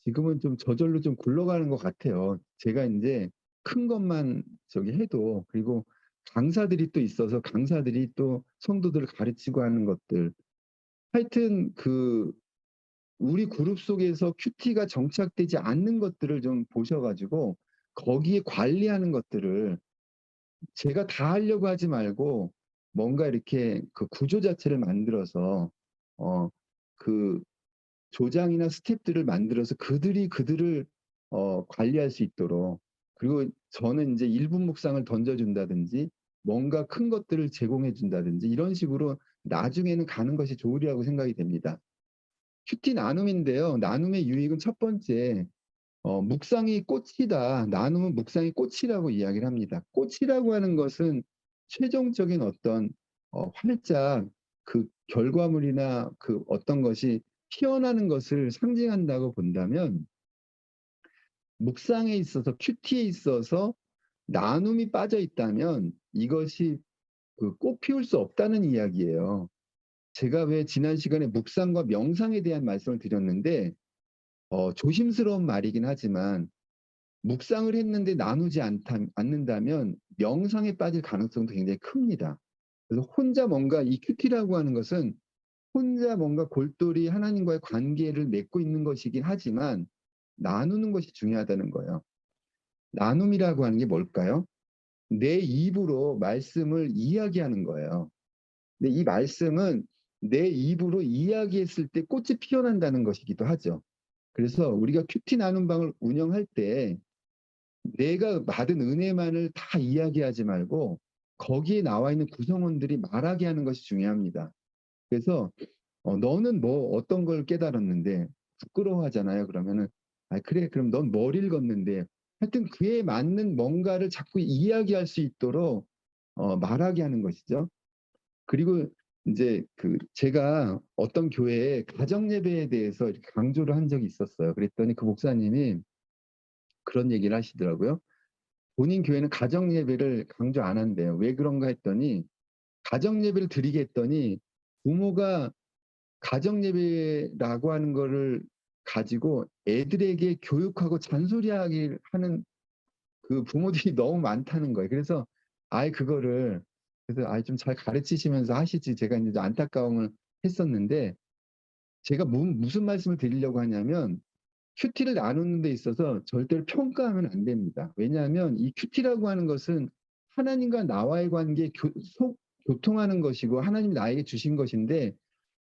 지금은 좀 저절로 좀 굴러가는 것 같아요. 제가 인제 큰 것만 저기 해도, 그리고 강사들이 또 있어서 강사들이 또 성도들을 가르치고 하는 것들, 하여튼 우리 그룹 속에서 큐티가 정착되지 않는 것들을 좀 보셔 가지고 거기에 관리하는 것들을 제가 다 하려고 하지 말고 뭔가 이렇게 그 구조 자체를 만들어서 어 그 조장이나 스텝들을 만들어서 그들을 관리할 수 있도록, 그리고 저는 인제 1분 묵상을 던져 준다든지 뭔가 큰 것들을 제공해 준다든지 이런 식으로 나중에는 가는 것이 좋으리라고 생각이 됩니다. 큐티 나눔인데요. 나눔의 유익은 첫 번째, 묵상이 꽃이다. 나눔은 묵상이 꽃이라고 이야기를 합니다. 꽃이라고 하는 것은 최종적인 어떤 활짝 그 결과물이나 그 어떤 것이 피어나는 것을 상징한다고 본다면, 묵상에 있어서 큐티에 있어서 나눔이 빠져 있다면 이것이 꽃 피울 수 없다는 이야기예요. 제가 왜 지난 시간에 묵상과 명상에 대한 말씀을 드렸는데, 조심스러운 말이긴 하지만 묵상을 했는데 나누지 않는다면 명상에 빠질 가능성도 굉장히 큽니다. 그래서 혼자 뭔가 이 큐티라고 하는 것은 혼자 뭔가 골똘히 하나님과의 관계를 맺고 있는 것이긴 하지만 나누는 것이 중요하다는 거예요. 나눔이라고 하는 게 뭘까요? 내 입으로 말씀을 이야기하는 거예요. 근데 이 말씀은 내 입으로 이야기했을 때 꽃이 피어난다는 것이기도 하죠. 그래서 우리가 큐티 나눔 방을 운영할 때 내가 받은 은혜만을 다 이야기하지 말고 거기에 나와 있는 구성원들이 말하게 하는 것이 중요합니다. 그래서 "너는 뭐 어떤 걸 깨달았는데?" 부끄러워하잖아요. 그러면은 "아 그래. 그럼 넌 뭘 읽었는데?" 하여튼 그에 맞는 뭔가를 자꾸 이야기할 수 있도록 말하게 하는 것이죠. 그리고 인제 제가 어떤 교회에 가정 예배에 대해서 이렇게 강조를 한 적이 있었어요. 그랬더니 그 목사님이 그런 얘기를 하시더라고요. 본인 교회는 가정 예배를 강조 안 한대요. "왜 그런가?" 했더니 가정 예배를 드리게 했더니 부모가 가정 예배라고 하는 거를 가지고 애들에게 교육하고 잔소리하기 하는 그 부모들이 너무 많다는 거예요. 그래서 아예 그거를 그래서 아예 좀 잘 가르치시면서 하시지, 제가 인제 안타까움을 했었는데, 제가 무슨 말씀을 드리려고 하냐면 큐티를 나누는 데 있어서 절대로 평가하면 안 됩니다. 왜냐하면 이 큐티라고 하는 것은 하나님과 나와의 관계에 교통하는 것이고 하나님이 나에게 주신 것인데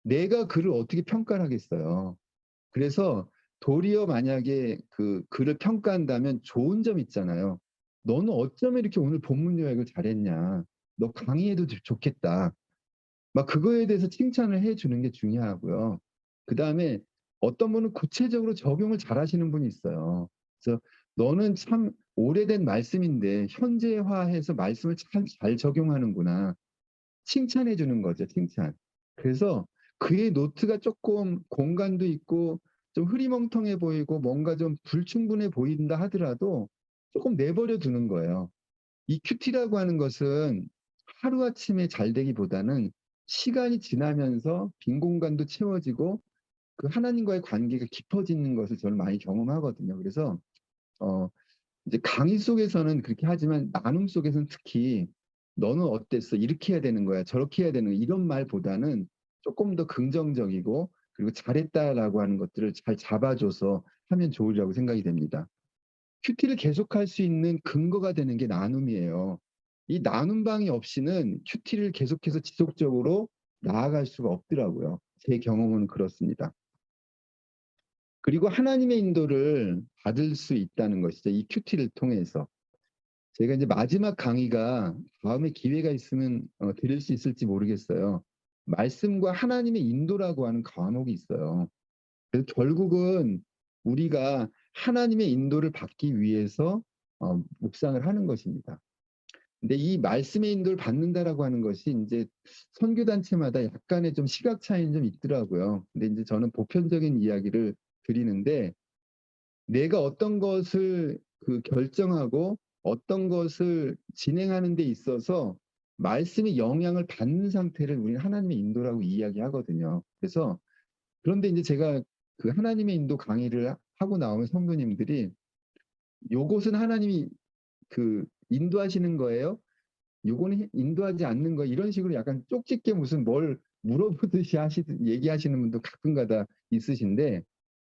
내가 그를 어떻게 평가를 하겠어요. 그래서 도리어 만약에 그를 평가한다면 좋은 점 있잖아요. "너는 어쩌면 이렇게 오늘 본문 요약을 잘했냐. 너 강의해도 좋겠다." 막 그거에 대해서 칭찬을 해 주는 게 중요하고요. 그다음에 어떤 분은 구체적으로 적용을 잘하시는 분이 있어요. 그래서 "너는 참 오래된 말씀인데 현재화해서 말씀을 참 잘 적용하는구나." 칭찬해 주는 거죠, 칭찬. 그래서 그의 노트가 쪼끔 공간도 있고 좀 흐리멍텅해 보이고 뭔가 좀 불충분해 보인다 하더라도 쪼끔 내버려 두는 거예요. 이 큐티라고 하는 것은 하루아침에 잘 되기보다는 시간이 지나면서 빈 공간도 채워지고 그 하나님과의 관계가 깊어지는 것을 저는 많이 경험하거든요. 그래서 어 이제 강의 속에서는 그렇게 하지만 나눔 속에서는 특히 "너는 어땠어? 이렇게 해야 되는 거야. 저렇게 해야 되는 거야." 이런 말보다는 쪼끔 더 긍정적이고 그리고 "잘했다."라고 하는 것들을 잘 잡아 줘서 하면 좋으리라고 생각이 됩니다. 큐티를 계속할 수 있는 근거가 되는 게 나눔이에요. 이 나눔방이 없이는 큐티를 계속해서 지속적으로 나아갈 수가 없더라고요. 제 경험은 그렇습니다. 그리고 하나님의 인도를 받을 수 있다는 것이죠, 이 큐티를 통해서. 제가 이제 마지막 강의가 다음에 기회가 있으면 드릴 수 있을지 모르겠어요. 말씀과 하나님의 인도라고 하는 과목이 있어요. 그래서 결국은 우리가 하나님의 인도를 받기 위해서 묵상을 하는 것입니다. 근데 이 말씀의 인도를 받는다라고 하는 것이 인제 선교단체마다 약간의 좀 시각 차이는 좀 있더라고요. 근데 인제 저는 보편적인 이야기를 드리는데, 내가 어떤 것을 결정하고 어떤 것을 진행하는 데 있어서 말씀의 영향을 받는 상태를 우리는 하나님의 인도라고 이야기하거든요. 그래서 그런데 인제 제가 그 하나님의 인도 강의를 하고 나오는 성도님들이 요것은 하나님이 그 인도하시는 거예요. 요거는 인도하지 않는 거 이런 식으로 약간 쪽집게 무슨 뭘 물어보듯이 얘기하시는 분도 가끔가다 있으신데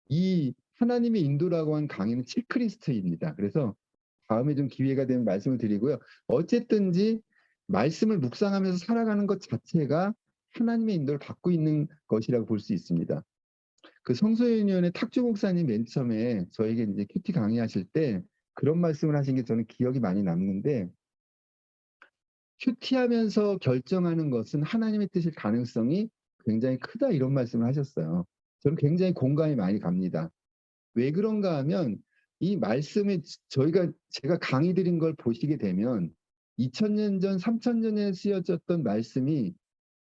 이 하나님의 인도라고 한 강의는 체크리스트입니다. 그래서 다음에 좀 기회가 되면 말씀을 드리고요. 어쨌든지 말씀을 묵상하면서 살아가는 것 자체가 하나님의 인도를 받고 있는 것이라고 볼 수 있습니다. 그 성소유니온의 탁주 목사님 맨 처음에 저에게 이제 큐티 강의하실 때 그런 말씀을 하신 게 저는 기억이 많이 남는데 큐티하면서 결정하는 것은 하나님의 뜻일 가능성이 굉장히 크다 이런 말씀을 하셨어요. 저는 굉장히 공감이 많이 갑니다. 왜 그런가 하면 이 말씀에 제가 강의 드린 걸 보시게 되면 2000년 전, 3000년에 쓰여졌던 말씀이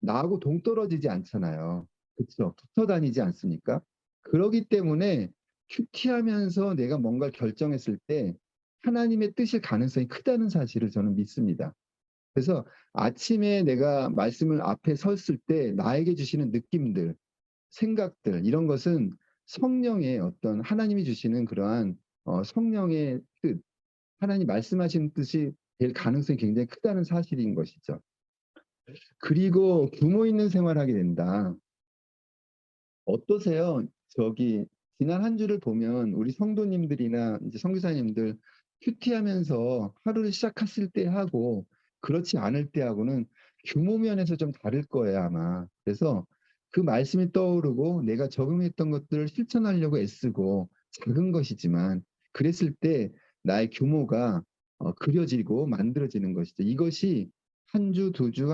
나하고 동떨어지지 않잖아요. 그렇죠? 붙어 다니지 않습니까? 그러기 때문에 큐티하면서 내가 뭔가를 결정했을 때 하나님의 뜻일 가능성이 크다는 사실을 저는 믿습니다. 그래서 아침에 내가 말씀을 앞에 섰을 때 나에게 주시는 느낌들, 생각들 이런 것은 성령의 어떤 하나님이 주시는 그러한 성령의 뜻, 하나님 말씀하시는 뜻이 될 가능성이 굉장히 크다는 사실인 것이죠. 그리고 규모 있는 생활하게 된다. 어떠세요? 지난 한 주를 보면 우리 성도님들이나 이제 선교사님들 큐티하면서 하루를 시작했을 때 하고 그렇지 않을 때하고는 규모 면에서 좀 다를 거예요, 아마. 그래서 그 말씀이 떠오르고 내가 적응했던 것들을 실천하려고 애쓰고 작은 것이지만 그랬을 때 나의 규모가 그려지고 만들어지는 것이죠. 이것이 한 주, 두 주,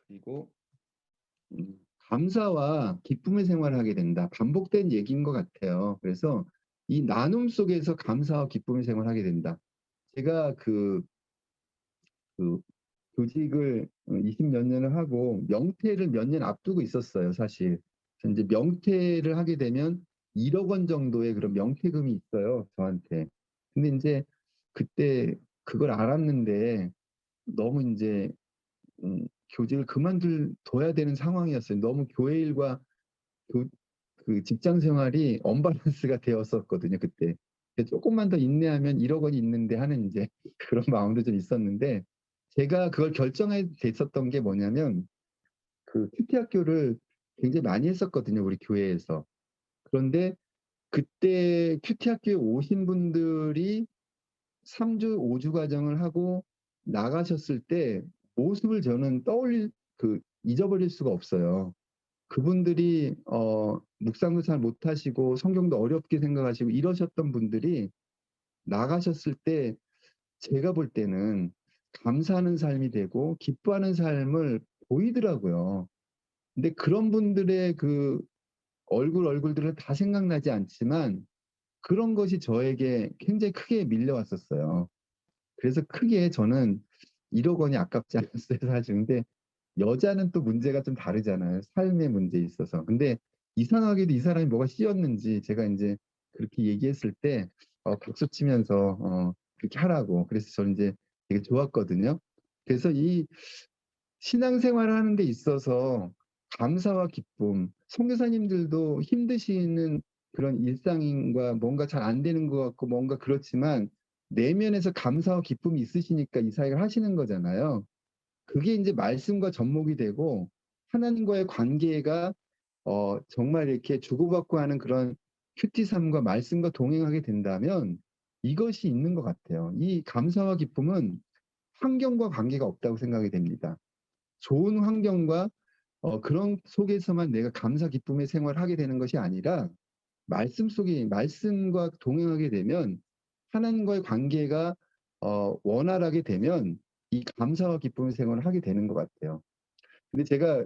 그리고 감사와 기쁨의 생활을 하게 된다. 반복된 얘기인 것 같아요. 그래서 이 나눔 속에서 감사와 기쁨의 생활을 하게 된다. 제가 그 교직을 20 몇 년을 하고 명퇴를 몇 년 앞두고 있었어요, 사실. 그래서 이제 명퇴를 하게 되면 1억 원 정도의 그런 명퇴금이 있어요, 저한테. 근데 이제 그때 그걸 알았는데 너무 이제 교직을 그만둬야 되는 상황이었어요. 너무 교회 일과 그, 그 직장 생활이 언밸런스가 되었었거든요, 그때. 조금만 더 인내하면 1억 원이 있는데 하는 이제 그런 마음도 좀 있었는데 제가 그걸 결정해 됐었던 게 뭐냐면 그 큐티 학교를 굉장히 많이 했었거든요, 우리 교회에서. 그런데 그때 큐티 학교에 오신 분들이 3주, 5주 과정을 하고 나가셨을 때 모습을 저는 잊어버릴 수가 없어요. 그분들이 묵상도 잘 못하시고 성경도 어렵게 생각하시고 이러셨던 분들이 나가셨을 때 제가 볼 때는 감사하는 삶이 되고 기뻐하는 삶을 보이더라고요. 근데 그런 분들의 그 얼굴들은 다 생각나지 않지만 그런 것이 저에게 굉장히 크게 밀려왔었어요. 그래서 크게 저는 1억 원이 아깝지 않았어요, 사실. 근데 여자는 또 문제가 좀 다르잖아요. 삶의 문제에 있어서. 근데 이상하게도 이 사람이 뭐가 씌었는지 제가 이제 그렇게 얘기했을 때 박수 치면서 그렇게 하라고. 그래서 저는 이제 되게 좋았거든요. 그래서 이 신앙생활을 하는 데 있어서 감사와 기쁨, 선교사님들도 힘드시는 그런 일상과 뭔가 잘 안 되는 것 같고 뭔가 그렇지만 내면에서 감사와 기쁨이 있으시니까 이 사역을 하시는 거잖아요. 그게 이제 말씀과 접목이 되고 하나님과의 관계가 정말 이렇게 주고받고 하는 그런 큐티 삶과 말씀과 동행하게 된다면 이것이 있는 것 같아요. 이 감사와 기쁨은 환경과 관계가 없다고 생각이 됩니다. 좋은 환경과 그런 속에서만 내가 감사 기쁨의 생활을 하게 되는 것이 아니라 말씀과 동행하게 되면 하나님과의 관계가 원활하게 되면 이 감사와 기쁨의 생활을 하게 되는 것 같아요. 근데 제가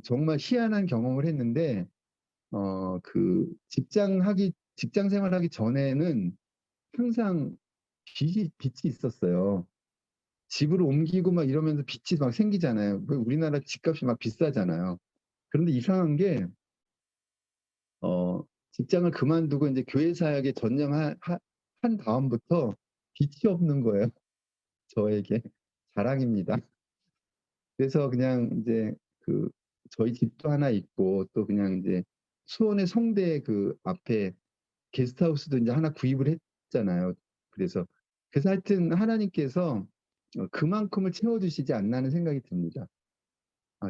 정말 희한한 경험을 했는데 직장 생활하기 전에는 항상 빛이 있었어요. 집으로 옮기고 막 이러면서 빚이 막 생기잖아요. 우리나라 집값이 막 비싸잖아요. 그런데 이상한 게 직장을 그만두고 이제 교회 사역에 전념한 다음부터 빛이 없는 거예요. 저에게 자랑입니다. 그래서 그냥 이제 그 저희 집도 하나 있고 또 그냥 이제 수원의 성대 그 앞에 게스트하우스도 인제 하나 구입을 했잖아요. 그래서 하여튼 하나님께서 그만큼을 채워 주시지 않나 하는 생각이 듭니다.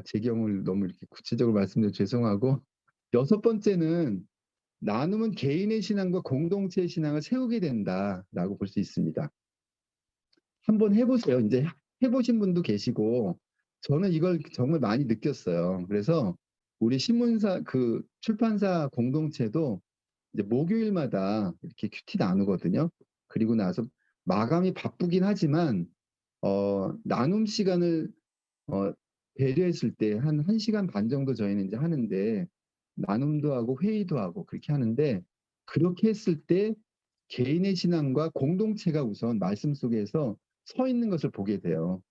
제 경우를 너무 이렇게 구체적으로 말씀드려 죄송하고, 여섯 번째는 '나눔은 개인의 신앙과 공동체의 신앙을 세우게 된다.'라고 볼 수 있습니다. 한번 해 보세요. 인제 해 보신 분도 계시고 저는 이걸 정말 많이 느꼈어요. 그래서 우리 신문사 그 출판사 공동체도 이제 목요일마다 이렇게 큐티 나누거든요. 그리고 나서 마감이 바쁘긴 하지만 나눔 시간을 어 배려했을 때 한 1 시간 반 정도 저희는 인제 하는데, 나눔도 하고 회의도 하고 그렇게 하는데, 그렇게 했을 때 개인의 신앙과 공동체가 우선 말씀 속에서 서 있는 것을 보게 돼요.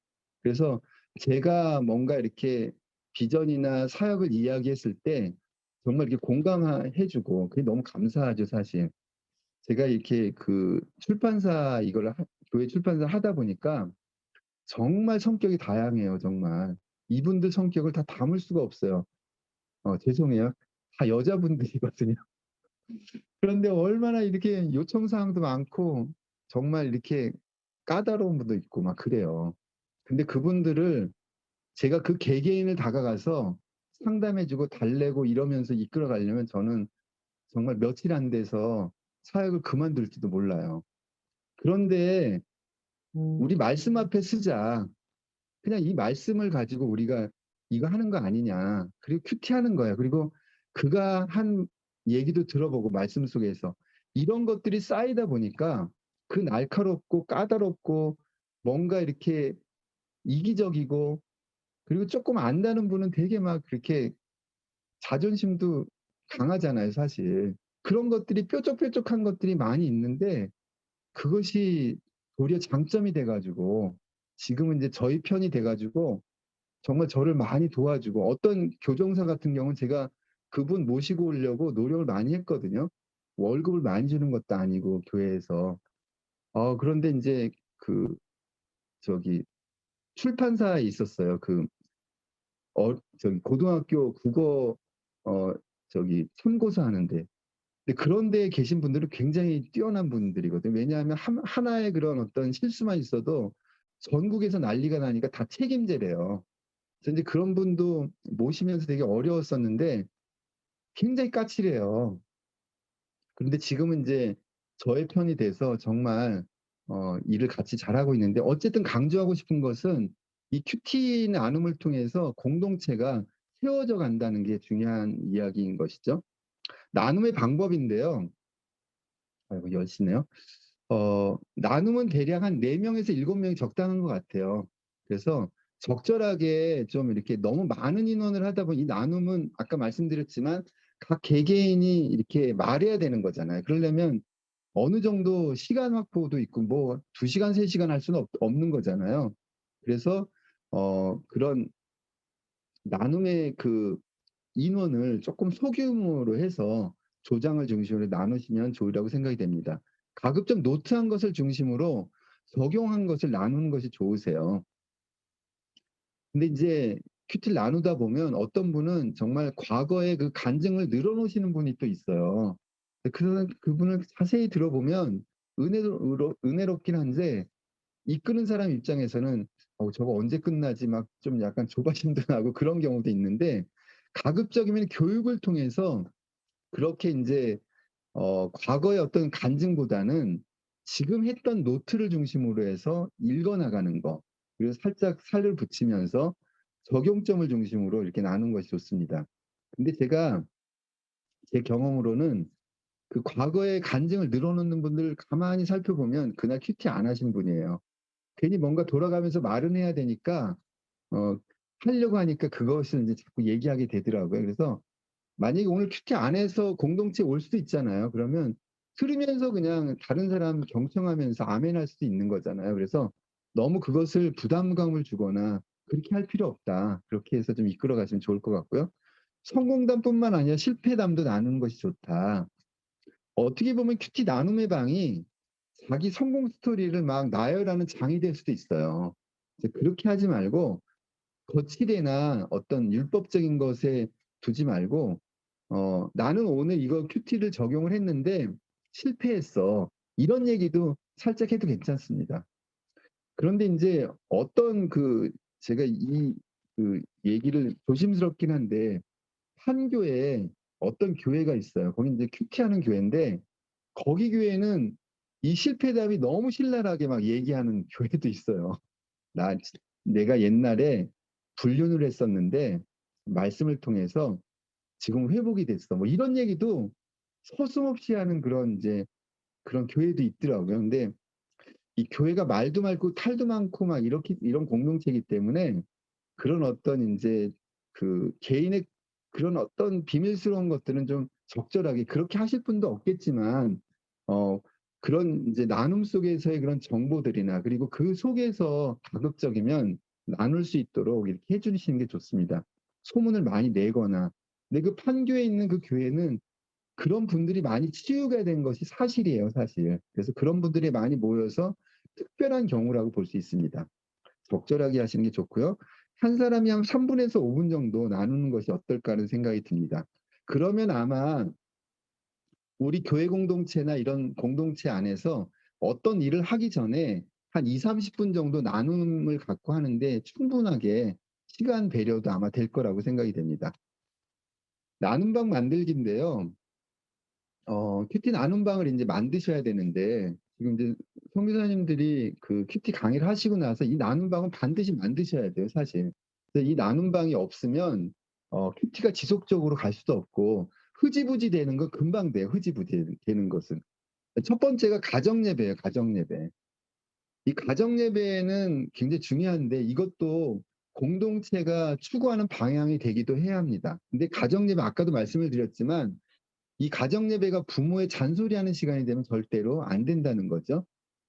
그래서 제가 뭔가 이렇게 비전이나 사역을 이야기했을 때 정말 이렇게 공감해 주고 그게 너무 감사하죠 사실. 제가 이렇게 그 출판사 이거를 교회 출판사 하다 보니까 정말 성격이 다양해요 정말. 이분들 성격을 다 담을 수가 없어요. 죄송해요. 다 여자분들이거든요. 그런데 얼마나 이렇게 요청 사항도 많고 정말 이렇게 까다로운 분도 있고 막 그래요. 근데 그분들을 제가 그 개개인을 다가가서 상담해 주고 달래고 이러면서 이끌어 가려면 저는 정말 며칠 안 돼서 사역을 그만둘지도 몰라요. 그런데 "우리 말씀 앞에 쓰자. 그냥 이 말씀을 가지고 우리가 이거 하는 거 아니냐." 그리고 큐티하는 거예요. 그리고 그가 한 얘기도 들어보고 말씀 속에서 이런 것들이 쌓이다 보니까 그 날카롭고 까다롭고 뭔가 이렇게 이기적이고, 그리고 쪼끔 안다는 분은 되게 막 그렇게 자존심도 강하잖아요 사실. 그런 것들이 뾰족뾰족한 것들이 많이 있는데 그것이 도리어 장점이 돼 가지고 지금은 인제 저희 편이 돼 가지고 정말 저를 많이 도와주고, 어떤 교정사 같은 경우는 제가 그분 모시고 오려고 노력을 많이 했거든요. 월급을 많이 주는 것도 아니고 교회에서. 그런데 인제 그 저기 출판사에 있었어요. 저기 고등학교 국어 어 참고서 하는데. 근데 그런 데에 계신 분들은 굉장히 뛰어난 분들이거든요. 왜냐하면 하나의 그런 어떤 실수만 있어도 전국에서 난리가 나니까 다 책임제래요. 그래서 인제 그런 분도 모시면서 되게 어려웠었는데 굉장히 까칠해요. 그런데 지금은 인제 저의 편이 돼서 정말 일을 같이 잘하고 있는데, 어쨌든 강조하고 싶은 것은 이 큐티 나눔을 통해서 공동체가 세워져 간다는 게 중요한 이야기인 것이죠. 나눔의 방법인데요. 아이고 여시네요. 나눔은 대략 한 4 명에서 7 명이 적당한 것 같아요. 그래서 적절하게 좀 이렇게 너무 많은 인원을 하다 보니 이 나눔은 아까 말씀드렸지만 각 개개인이 이렇게 말해야 되는 거잖아요. 그러려면 어느 정도 시간 확보도 있고 뭐 2 시간 3 시간 할 수는 없는 거잖아요. 그래서 그런 나눔의 그 인원을 쪼끔 소규모로 해서 조장을 중심으로 나누시면 좋으리라고 생각이 됩니다. 가급적 노트한 것을 중심으로 적용한 것을 나누는 것이 좋으세요. 근데 인제 큐티를 나누다 보면 어떤 분은 정말 과거의 그 간증을 늘어놓으시는 분이 또 있어요. 그분을 자세히 들어보면 은혜롭긴 한데 이끄는 사람 입장에서는 저거 언제 끝나지?' 막 좀 약간 조바심도 나고 그런 경우도 있는데, 가급적이면 교육을 통해서 그렇게 인제 과거의 어떤 간증보다는 지금 했던 노트를 중심으로 해서 읽어 나가는 거, 그리고 살짝 살을 붙이면서 적용점을 중심으로 이렇게 나누는 것이 좋습니다. 근데 제가 제 경험으로는 그 과거의 간증을 늘어놓는 분들 가만히 살펴보면 그날 큐티 안 하신 분이에요. 괜히 뭔가 돌아가면서 말은 해야 되니까 어 하려고 하니까 그것을 인제 자꾸 얘기하게 되더라고요. 그래서 만약에 오늘 큐티 안 해서 공동체에 올 수도 있잖아요. 그러면 들으면서 그냥 다른 사람 경청하면서 아멘할 수도 있는 거잖아요. 그래서 너무 그것을 부담감을 주거나 그렇게 할 필요 없다. 그렇게 해서 좀 이끌어 가시면 좋을 것 같고요. 성공담뿐만 아니라 실패담도 나누는 것이 좋다. 어떻게 보면 큐티 나눔의 방이 자기 성공 스토리를 막 나열하는 장이 될 수도 있어요. 그래서 그렇게 하지 말고 거칠에나 어떤 율법적인 것에 두지 말고 "나는 오늘 이거 큐티를 적용을 했는데 실패했어." 이런 얘기도 살짝 해도 괜찮습니다. 그런데 인제 어떤 제가 얘기를 조심스럽긴 한데 한 교회에 어떤 교회가 있어요. 거기 인제 큐티하는 교회인데 거기 교회는 이 실패담이 너무 신랄하게 막 얘기하는 교회도 있어요. "내가 옛날에 불륜을 했었는데 말씀을 통해서 지금 회복이 됐어." 뭐 이런 얘기도 서슴없이 하는 그런 인제 그런 교회도 있더라고요. 근데 이 교회가 말도 많고 탈도 많고 막 이렇게 이런 공동체이기 때문에 그런 어떤 인제 개인의 그런 어떤 비밀스러운 것들은 좀 적절하게 그렇게 하실 분도 없겠지만 어 그런 인제 나눔 속에서의 그런 정보들이나 그리고 그 속에서 가급적이면 나눌 수 있도록 이렇게 해 주시는 게 좋습니다. 소문을 많이 내거나. 근데 그 판교에 있는 그 교회는 그런 분들이 많이 치유가 된 것이 사실이에요, 사실. 그래서 그런 분들이 많이 모여서 특별한 경우라고 볼 수 있습니다. 적절하게 하시는 게 좋고요. 한 사람이 한 3 분에서 5분 정도 나누는 것이 어떨까 하는 생각이 듭니다. 그러면 아마 우리 교회 공동체나 이런 공동체 안에서 어떤 일을 하기 전에 한 20-30분 정도 나눔을 갖고 하는데 충분하게 시간 배려도 아마 될 거라고 생각이 됩니다. 나눔방 만들기인데요. 큐티 나눔방을 인제 만드셔야 되는데 지금 이제 선교사님들이 큐티 강의를 하시고 나서 이 나눔방은 반드시 만드셔야 돼요, 사실. 그래서 이 나눔방이 없으면 큐티가 지속적으로 갈 수도 없고 흐지부지 되는 건 금방 돼요, 흐지부지 되는 것은. 첫 번째가 가정 예배예요, 가정 예배. 이 가정 예배는 굉장히 중요한데 이것도 공동체가 추구하는 방향이 되기도 해야 합니다. 근데 가정 예배 아까도 말씀을 드렸지만 이 가정 예배가 부모의 잔소리하는 시간이 되면 절대로 안 된다는 거죠.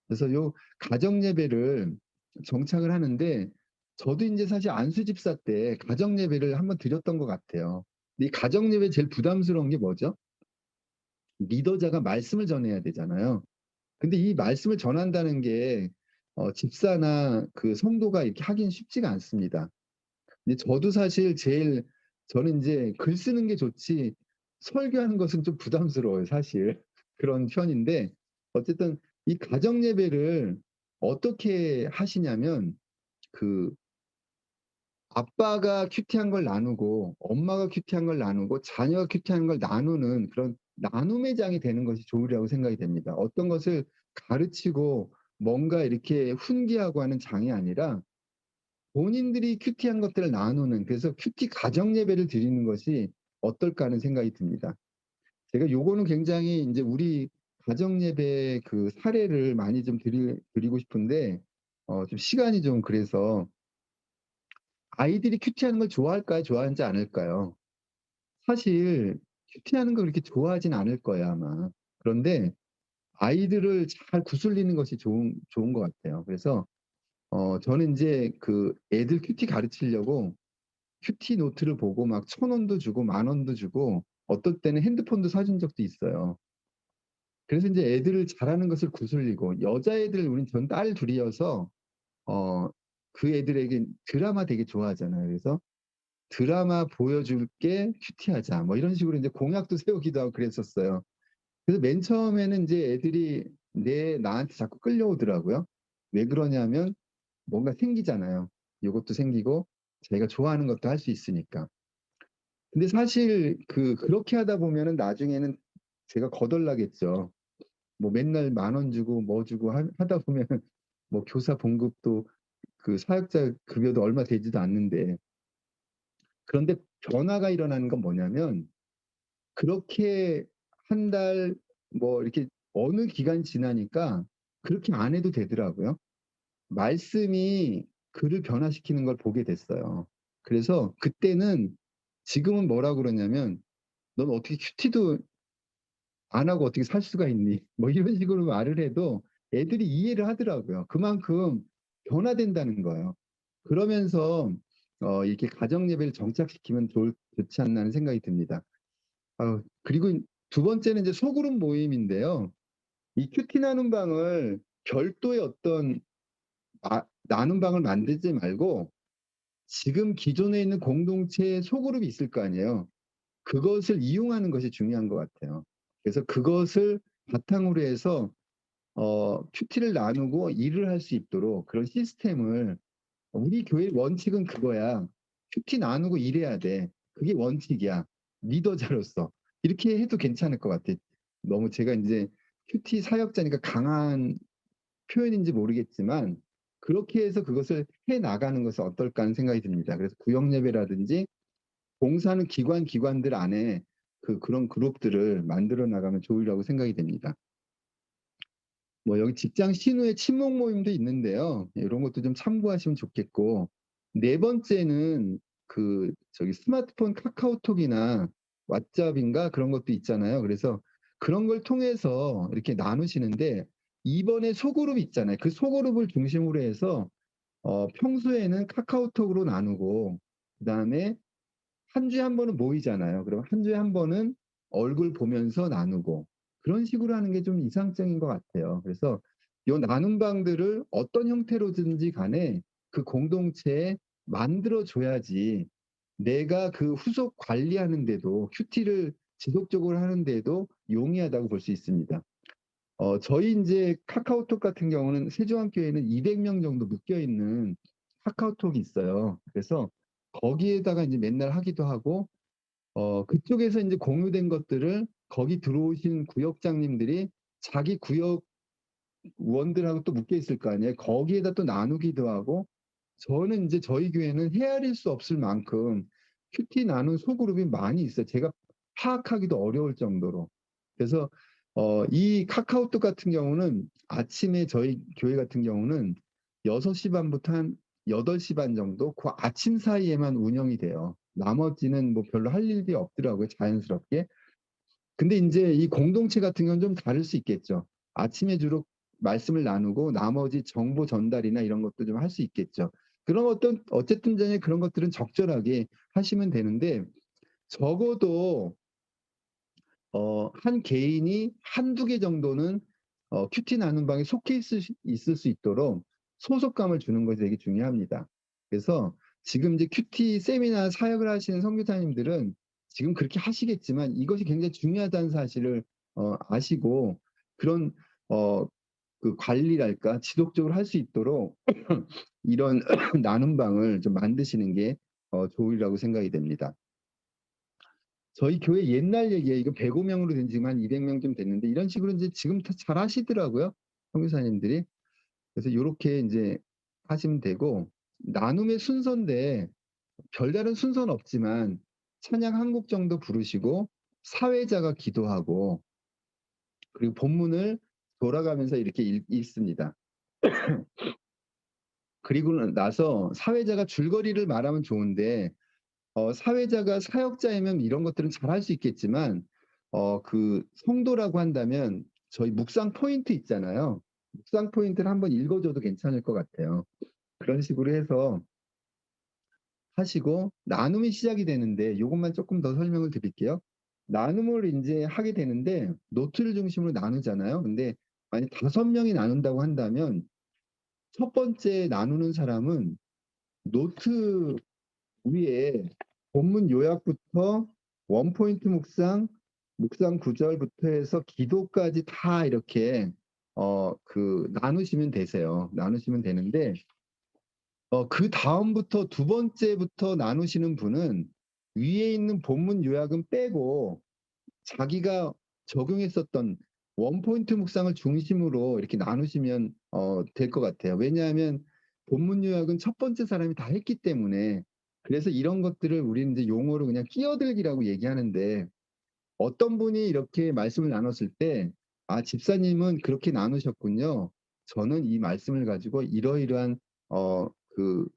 그래서 요 가정 예배를 정착을 하는데 저도 인제 사실 안수 집사 때 가정 예배를 한번 드렸던 것 같아요. 근데 이 가정 예배 제일 부담스러운 게 뭐죠? 리더자가 말씀을 전해야 되잖아요. 근데 이 말씀을 전한다는 게 집사나 성도가 이렇게 하기는 쉽지가 않습니다. 근데 저도 사실 저는 인제 글 쓰는 게 좋지 설교하는 것은 좀 부담스러워요, 사실. 그런 편인데 어쨌든 이 가정 예배를 어떻게 하시냐면 그 아빠가 큐티한 걸 나누고 엄마가 큐티한 걸 나누고 자녀가 큐티한 걸 나누는 그런 나눔의 장이 되는 것이 좋으리라고 생각이 됩니다. 어떤 것을 가르치고 뭔가 이렇게 훈계하고 하는 장이 아니라 본인들이 큐티한 것들을 나누는 그래서 큐티 가정 예배를 드리는 것이 어떨까 하는 생각이 듭니다. 제가 요거는 굉장히 인제 우리 가정 예배 사례를 많이 좀 드리고 싶은데 좀 시간이 좀 그래서 아이들이 큐티하는 걸 좋아할까요? 좋아하지 않을까요? 사실 큐티하는 걸 그렇게 좋아하진 않을 거예요, 아마. 그런데 아이들을 잘 구슬리는 것이 좋은 것 같아요. 그래서 저는 인제 애들 큐티 가르치려고 큐티 노트를 보고 막 1,000원도 주고 10,000원도 주고 어떨 때는 핸드폰도 사준 적도 있어요. 그래서 인제 애들을 잘하는 것을 구슬리고 여자애들 전 딸 둘 이어서 어 그 애들에게 드라마 되게 좋아하잖아요. 그래서 "드라마 보여줄게. 큐티하자." 뭐 이런 식으로 인제 공약도 세우기도 하고 그랬었어요. 그래서 맨 처음에는 인제 애들이 나한테 자꾸 끌려오더라고요. 왜 그러냐면 뭔가 생기잖아요. 요것도 생기고 자기가 좋아하는 것도 할 수 있으니까. 근데 사실 그렇게 하다 보면은 나중에는 제가 거덜나겠죠. 뭐 맨날 10,000원 주고 뭐 주고 하다 보면은 뭐 교사 봉급도 사역자 급여도 얼마 되지도 않는데 그런데 변화가 일어나는 건 뭐냐면 그렇게 한 달 뭐 이렇게 어느 기간이 지나니까 그렇게 안 해도 되더라고요. 말씀이 그를 변화시키는 걸 보게 됐어요. 그래서 그때는 지금은 뭐라 그러냐면 "넌 어떻게 큐티도 안 하고 어떻게 살 수가 있니?" 뭐 이런 식으로 말을 해도 애들이 이해를 하더라고요. 그만큼 변화된다는 거예요. 그러면서 이렇게 가정 예배를 정착시키면 좋지 않나 하는 생각이 듭니다. 그리고 두 번째는 이제 소그룹 모임인데요. 이 큐티 나눔 방을 별도의 어떤 나눔 방을 만들지 말고 지금 기존에 있는 공동체에 소그룹이 있을 거 아니에요. 그것을 이용하는 것이 중요한 것 같아요. 그래서 그것을 바탕으로 해서 큐티를 나누고 일을 할 수 있도록 그런 시스템을, 우리 교회 원칙은 그거야. 큐티 나누고 일해야 돼. 그게 원칙이야. 리더자로서. 이렇게 해도 괜찮을 것 같아. 너무 제가 이제 큐티 사역자니까 강한 표현인지 모르겠지만 그렇게 해서 그것을 해 나가는 것은 어떨까 하는 생각이 듭니다. 그래서 구역 예배라든지 봉사하는 기관들 안에 그런 그룹들을 만들어 나가면 좋으리라고 생각이 됩니다. 뭐 여기 직장 신우의 친목 모임도 있는데요. 이런 것도 좀 참고하시면 좋겠고, 네 번째는 저기 스마트폰 카카오톡이나 왓츠업인가 그런 것도 있잖아요. 그래서 그런 걸 통해서 이렇게 나누시는데, 이번에 소그룹 있잖아요. 그 소그룹을 중심으로 해서 평소에는 카카오톡으로 나누고, 그다음에 한 주에 한 번은 모이잖아요. 그럼 한 주에 한 번은 얼굴 보면서 나누고, 그런 식으로 하는 게 좀 이상적인 것 같아요. 그래서 요 나눔 방들을 어떤 형태로든지 간에 그 공동체에 만들어 줘야지 내가 그 후속 관리하는 데도, 큐티를 지속적으로 하는 데도 용이하다고 볼 수 있습니다. 저희 이제 카카오톡 같은 경우는 세종한교회는 200명 정도 묶여 있는 카카오톡이 있어요. 그래서 거기에다가 이제 맨날 하기도 하고, 그쪽에서 이제 공유된 것들을 거기 들어오신 구역장님들이 자기 구역 원들하고 또 묶여 있을 거 아니에요. 거기에다 또 나누기도 하고, 저는 이제 저희 교회는 헤아릴 수 없을 만큼 큐티 나눈 소그룹이 많이 있어요. 제가 파악하기도 어려울 정도로. 그래서 이 카카오톡 같은 경우는 아침에 저희 교회 같은 경우는 6시 반부터 한 8시 반 정도 그 아침 사이에만 운영이 돼요. 나머지는 뭐 별로 할 일이 없더라고요, 자연스럽게. 근데 인제 이 공동체 같은 경우는 좀 다를 수 있겠죠. 아침에 주로 말씀을 나누고 나머지 정보 전달이나 이런 것도 좀 할 수 있겠죠. 그런 어쨌든 간에 그런 것들은 적절하게 하시면 되는데, 적어도 한 개인이 한두 개 정도는 큐티 나눔 방에 속해 있을 수 있도록 소속감을 주는 것이 되게 중요합니다. 그래서 지금 이제 큐티 세미나 사역을 하시는 선교사님들은 지금 그렇게 하시겠지만 이것이 굉장히 중요하다는 사실을 아시고, 그런 어 관리랄까 지속적으로 할 수 있도록 이런 나눔 방을 좀 만드시는 게 좋으리라고 생각이 됩니다. 저희 교회 옛날 얘기예요. 이거 105명으로 된 지금 한 200명쯤 됐는데, 이런 식으로 이제 지금 다 잘 하시더라고요, 선교사님들이. 그래서 요렇게 이제 하시면 되고, 나눔의 순서인데 별다른 순서는 없지만 찬양 한 곡 정도 부르시고 사회자가 기도하고, 그리고 본문을 돌아가면서 이렇게 읽습니다. 그리고 나서 사회자가 줄거리를 말하면 좋은데, 사회자가 사역자이면 이런 것들은 잘 할 수 있겠지만, 성도라고 한다면 저희 묵상 포인트 있잖아요. 묵상 포인트를 한번 읽어줘도 괜찮을 것 같아요. 그런 식으로 해서 하시고 나눔이 시작이 되는데, 요것만 조금 더 설명을 드릴게요. 나눔을 이제 하게 되는데 노트를 중심으로 나누잖아요. 근데 만약 5명이 나눈다고 한다면 첫 번째 나누는 사람은 노트 위에 본문 요약부터 원포인트 묵상 구절부터 해서 기도까지 다 이렇게 나누시면 되세요. 나누시면 되는데, 그다음부터 두 번째부터 나누시는 분은 위에 있는 본문 요약은 빼고 자기가 적용했었던 원포인트 묵상을 중심으로 이렇게 나누시면 될 것 같아요. 왜냐하면 본문 요약은 첫 번째 사람이 다 했기 때문에. 그래서 이런 것들을 우리는 이제 용어로 그냥 끼어들기라고 얘기하는데, 어떤 분이 이렇게 말씀을 나눴을 때, 아, 집사님은 그렇게 나누셨군요. 저는 이 말씀을 가지고 이러이러한 그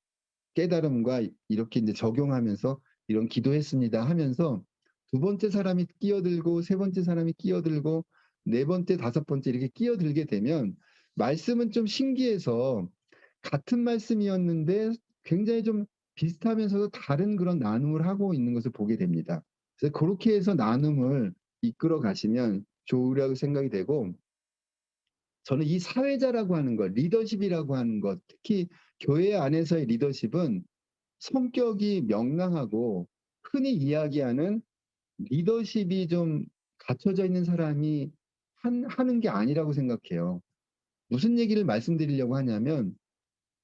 깨달음과 이렇게 이제 적용하면서 이런 기도했습니다 하면서 두 번째 사람이 끼어들고 세 번째 사람이 끼어들고 네 번째, 다섯 번째 이렇게 끼어들게 되면 말씀은 좀 신기해서 같은 말씀이었는데 굉장히 좀 비슷하면서도 다른 그런 나눔을 하고 있는 것을 보게 됩니다. 그래서 그렇게 해서 나눔을 이끌어 가시면 좋으리라고 생각이 되고, 저는 이 사회자라고 하는 것, 리더십이라고 하는 것, 특히 교회 안에서의 리더십은 성격이 명랑하고 흔히 이야기하는 리더십이 좀 갖춰져 있는 사람이 하는 게 아니라고 생각해요. 무슨 얘기를 말씀드리려고 하냐면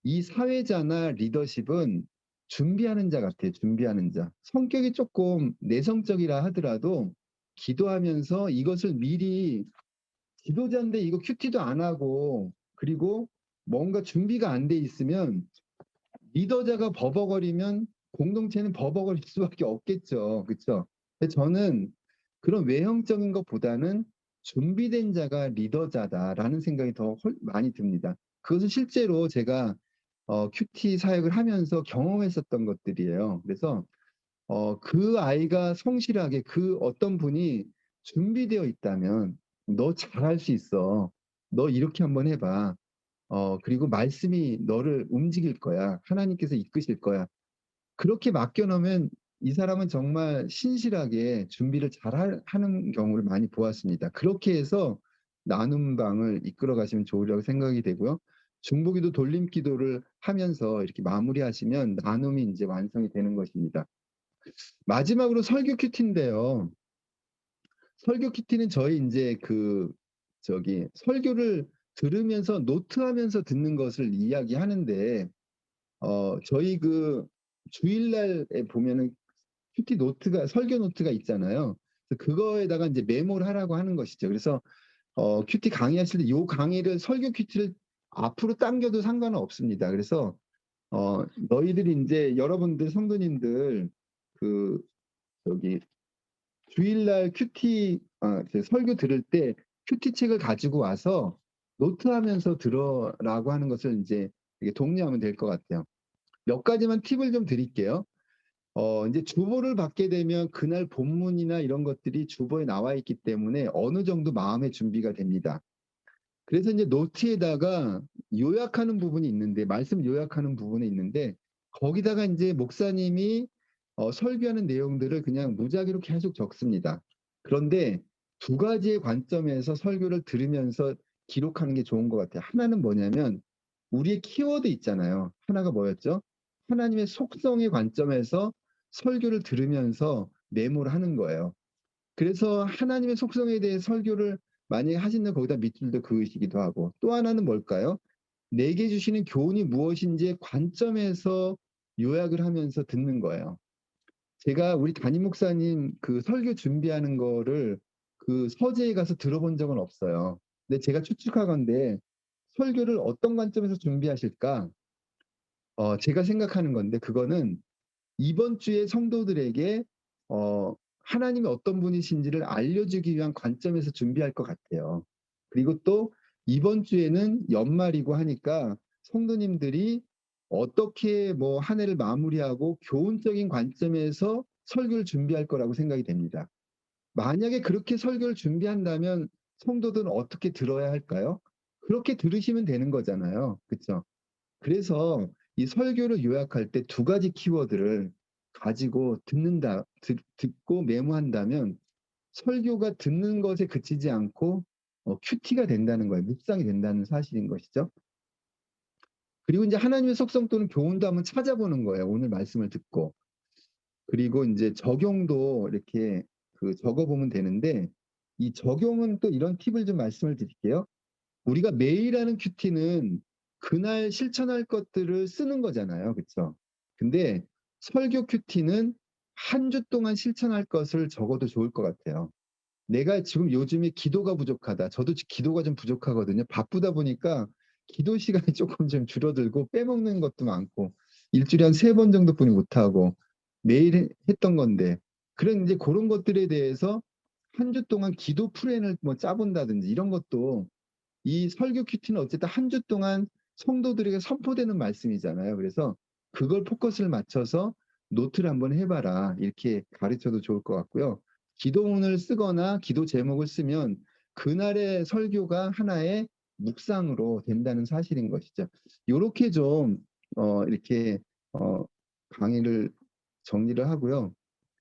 이 사회자나 리더십은 준비하는 자 같아요. 준비하는 자. 성격이 조금 내성적이라 하더라도 기도하면서 이것을 미리 지도자인데 이거 큐티도 안 하고 그리고 뭔가 준비가 안 돼 있으면 리더자가 버벅거리면 공동체는 버벅거릴 수밖에 없겠죠. 그쵸? 근데 저는 그런 외형적인 것보다는 준비된 자가 리더자다라는 생각이 더 많이 듭니다. 그것은 실제로 제가 큐티 사역을 하면서 경험했었던 것들이에요. 그래서 그 아이가 성실하게 그 어떤 분이 준비되어 있다면 "너 잘할 수 있어. 너 이렇게 한번 해 봐. 그리고 말씀이 너를 움직일 거야. 하나님께서 이끄실 거야." 그렇게 맡겨 놓으면 이 사람은 정말 신실하게 준비를 하는 경우를 많이 보았습니다. 그렇게 해서 나눔 방을 이끌어 가시면 좋으리라고 생각이 되고요. 중보기도 돌림기도를 하면서 이렇게 마무리하시면 나눔이 인제 완성이 되는 것입니다. 마지막으로 설교 큐티인데요. 설교 큐티는 저희 인제 설교를 들으면서 노트하면서 듣는 것을 이야기하는데 저희 주일날에 보면은 큐티 노트가 설교 노트가 있잖아요. 그래서 그거에다가 인제 메모를 하라고 하는 것이죠. 그래서 큐티 강의하실 때 요 강의를 설교 큐티를 앞으로 당겨도 상관은 없습니다. 그래서 너희들이 인제 여러분들 성도님들 그 저기 주일날 설교 들을 때 큐티 책을 가지고 와서 노트하면서 들어라고 하는 것을 인제 이게 독려하면 될 것 같아요. 몇 가지만 팁을 좀 드릴게요. 인제 주보를 받게 되면 그날 본문이나 이런 것들이 주보에 나와 있기 때문에 어느 정도 마음의 준비가 됩니다. 그래서 인제 노트에다가 요약하는 부분이 있는데 말씀 요약하는 부분이 있는데 거기다가 인제 목사님이 설교하는 내용들을 그냥 무작위로 계속 적습니다. 그런데 두 가지의 관점에서 설교를 들으면서 기록하는 게 좋은 것 같아요. 하나는 뭐냐면 우리의 키워드 있잖아요. 하나가 뭐였죠? 하나님의 속성의 관점에서 설교를 들으면서 메모를 하는 거예요. 그래서 하나님의 속성에 대해 설교를 만약에 하신다면 거기다 밑줄도 그으시기도 하고 또 하나는 뭘까요? 내게 주시는 교훈이 무엇인지의 관점에서 요약을 하면서 듣는 거예요. 제가 우리 담임 목사님 설교 준비하는 거를 그 서재에 가서 들어본 적은 없어요. 근데 제가 추측하건대 설교를 어떤 관점에서 준비하실까? 제가 생각하는 건데 그거는 이번 주에 성도들에게 어 하나님이 어떤 분이신지를 알려주기 위한 관점에서 준비할 것 같아요. 그리고 또 이번 주에는 연말이고 하니까 성도님들이 어떻게 뭐 한 해를 마무리하고 교훈적인 관점에서 설교를 준비할 거라고 생각이 됩니다. 만약에 그렇게 설교를 준비한다면 성도들은 어떻게 들어야 할까요? 그렇게 들으시면 되는 거잖아요. 그쵸? 그래서 이 설교를 요약할 때 두 가지 키워드를 가지고 듣고 메모한다면 설교가 듣는 것에 그치지 않고 큐티가 된다는 거예요. 묵상이 된다는 사실인 것이죠. 그리고 인제 하나님의 속성 또는 교훈도 한번 찾아보는 거예요, 오늘 말씀을 듣고. 그리고 인제 적용도 이렇게 적어 보면 되는데 이 적용은 또 이런 팁을 좀 말씀을 드릴게요. 우리가 매일 하는 큐티는 그날 실천할 것들을 쓰는 거잖아요. 그쵸? 근데 설교 큐티는 한 주 동안 실천할 것을 적어도 좋을 것 같아요. 내가 지금 요즘에 기도가 부족하다. 저도 기도가 좀 부족하거든요. 바쁘다 보니까 기도 시간이 쪼끔 좀 줄어들고 빼먹는 것도 많고 일주일에 한 3번 정도뿐이 못 하고 매일 했던 건데 그런 인제 고런 것들에 대해서 한 주 동안 기도 플랜을 뭐 짜 본다든지 이런 것도 이 설교 큐티는 어쨌든 한 주 동안 성도들에게 선포되는 말씀이잖아요. 그래서 그걸 포커스를 맞춰서 "노트를 한번 해 봐라." 이렇게 가르쳐도 좋을 것 같고요. 기도문을 쓰거나 기도 제목을 쓰면 그날의 설교가 하나의 묵상으로 된다는 사실인 것이죠. 요렇게 좀 이렇게 어 강의를 정리를 하고요.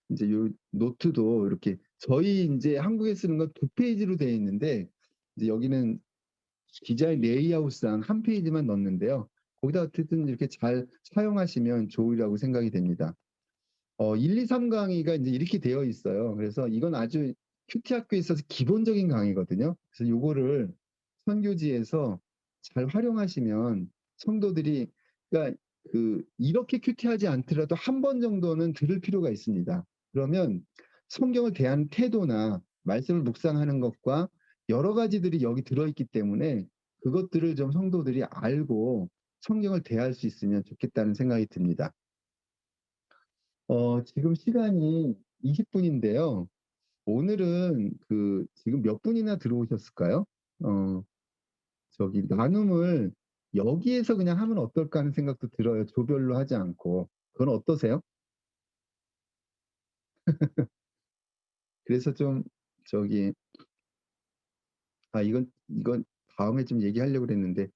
인제 요 노트도 이렇게 저희 인제 한국에 쓰는 건 2페이지로 되어 있는데 이제 여기는 디자인 레이아웃상 한 페이지만 넣었는데요. 거기다 어쨌든 이렇게 잘 사용하시면 좋으리라고 생각이 됩니다. 1, 2, 3 강의가 인제 이렇게 되어 있어요. 그래서 이건 아주 큐티 학교에 있어서 기본적인 강의거든요. 그래서 요거를 선교지에서 잘 활용하시면 성도들이, 그러니까 이렇게 큐티하지 않더라도 한 번 정도는 들을 필요가 있습니다. 그러면 성경을 대하는 태도나 말씀을 묵상하는 것과 여러 가지들이 여기 들어 있기 때문에 그것들을 좀 성도들이 알고 성경을 대할 수 있으면 좋겠다는 생각이 듭니다. 지금 시간이 20 분인데요. 오늘은 지금 몇 분이나 들어오셨을까요? 어 저기 나눔을 여기에서 그냥 하면 어떨까 하는 생각도 들어요, 조별로 하지 않고. 그건 어떠세요? 그래서 좀 저기 이건 다음에 좀 얘기하려고 그랬는데,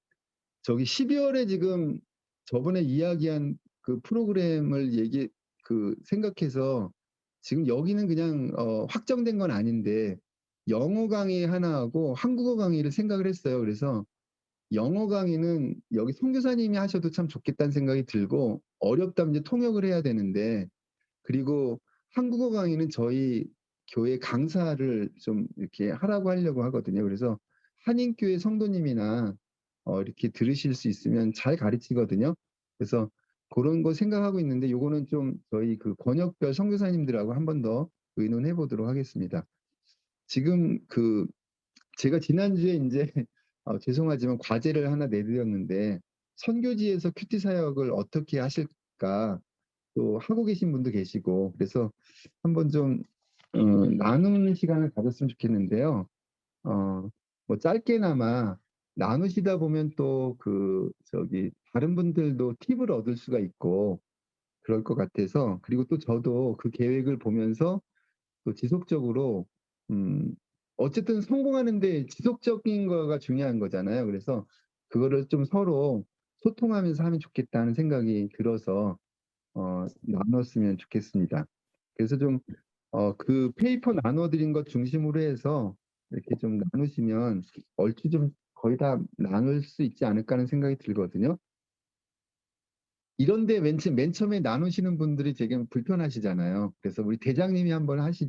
저기 12 월에 지금 저번에 이야기한 그 프로그램을 생각해서 지금 여기는 그냥 확정된 건 아닌데 영어 강의 하나 하고 한국어 강의를 생각을 했어요. 그래서 영어 강의는 여기 선교사님이 하셔도 참 좋겠다는 생각이 들고, 어렵다면 이제 통역을 해야 되는데, 그리고 한국어 강의는 저희 교회 강사를 좀 이렇게 하려고 하거든요. 그래서 한인교회 성도님이나 이렇게 들으실 수 있으면 잘 가르치거든요. 그래서 고런 거 생각하고 있는데, 요거는 좀 저희 권역별 선교사님들하고 한 번 더 의논해 보도록 하겠습니다. 지금 제가 지난주에 인제 죄송하지만 과제를 하나 내드렸는데, 선교지에서 큐티 사역을 어떻게 하실까 또 하고 계신 분도 계시고, 그래서 한번 좀 나누는 시간을 가졌으면 좋겠는데요. 뭐 짧게나마 나누시다 보면 또 다른 분들도 팁을 얻을 수가 있고 그럴 것 같아서, 그리고 또 저도 그 계획을 보면서 또 지속적으로 음 어쨌든 성공하는 데 지속적인 거가 중요한 거잖아요. 그래서 그거를 좀 서로 소통하면서 하면 좋겠다는 생각이 들어서 나눴으면 좋겠습니다. 그래서 좀 페이퍼 나눠 드린 것 중심으로 해서 이렇게 좀 나누시면 얼추 좀 거의 다 나눌 수 있지 않을까 하는 생각이 들거든요. 이런데 맨 처음에 나누시는 분들이 되게 불편하시잖아요. 그래서 우리 대장님이 한번 하시죠.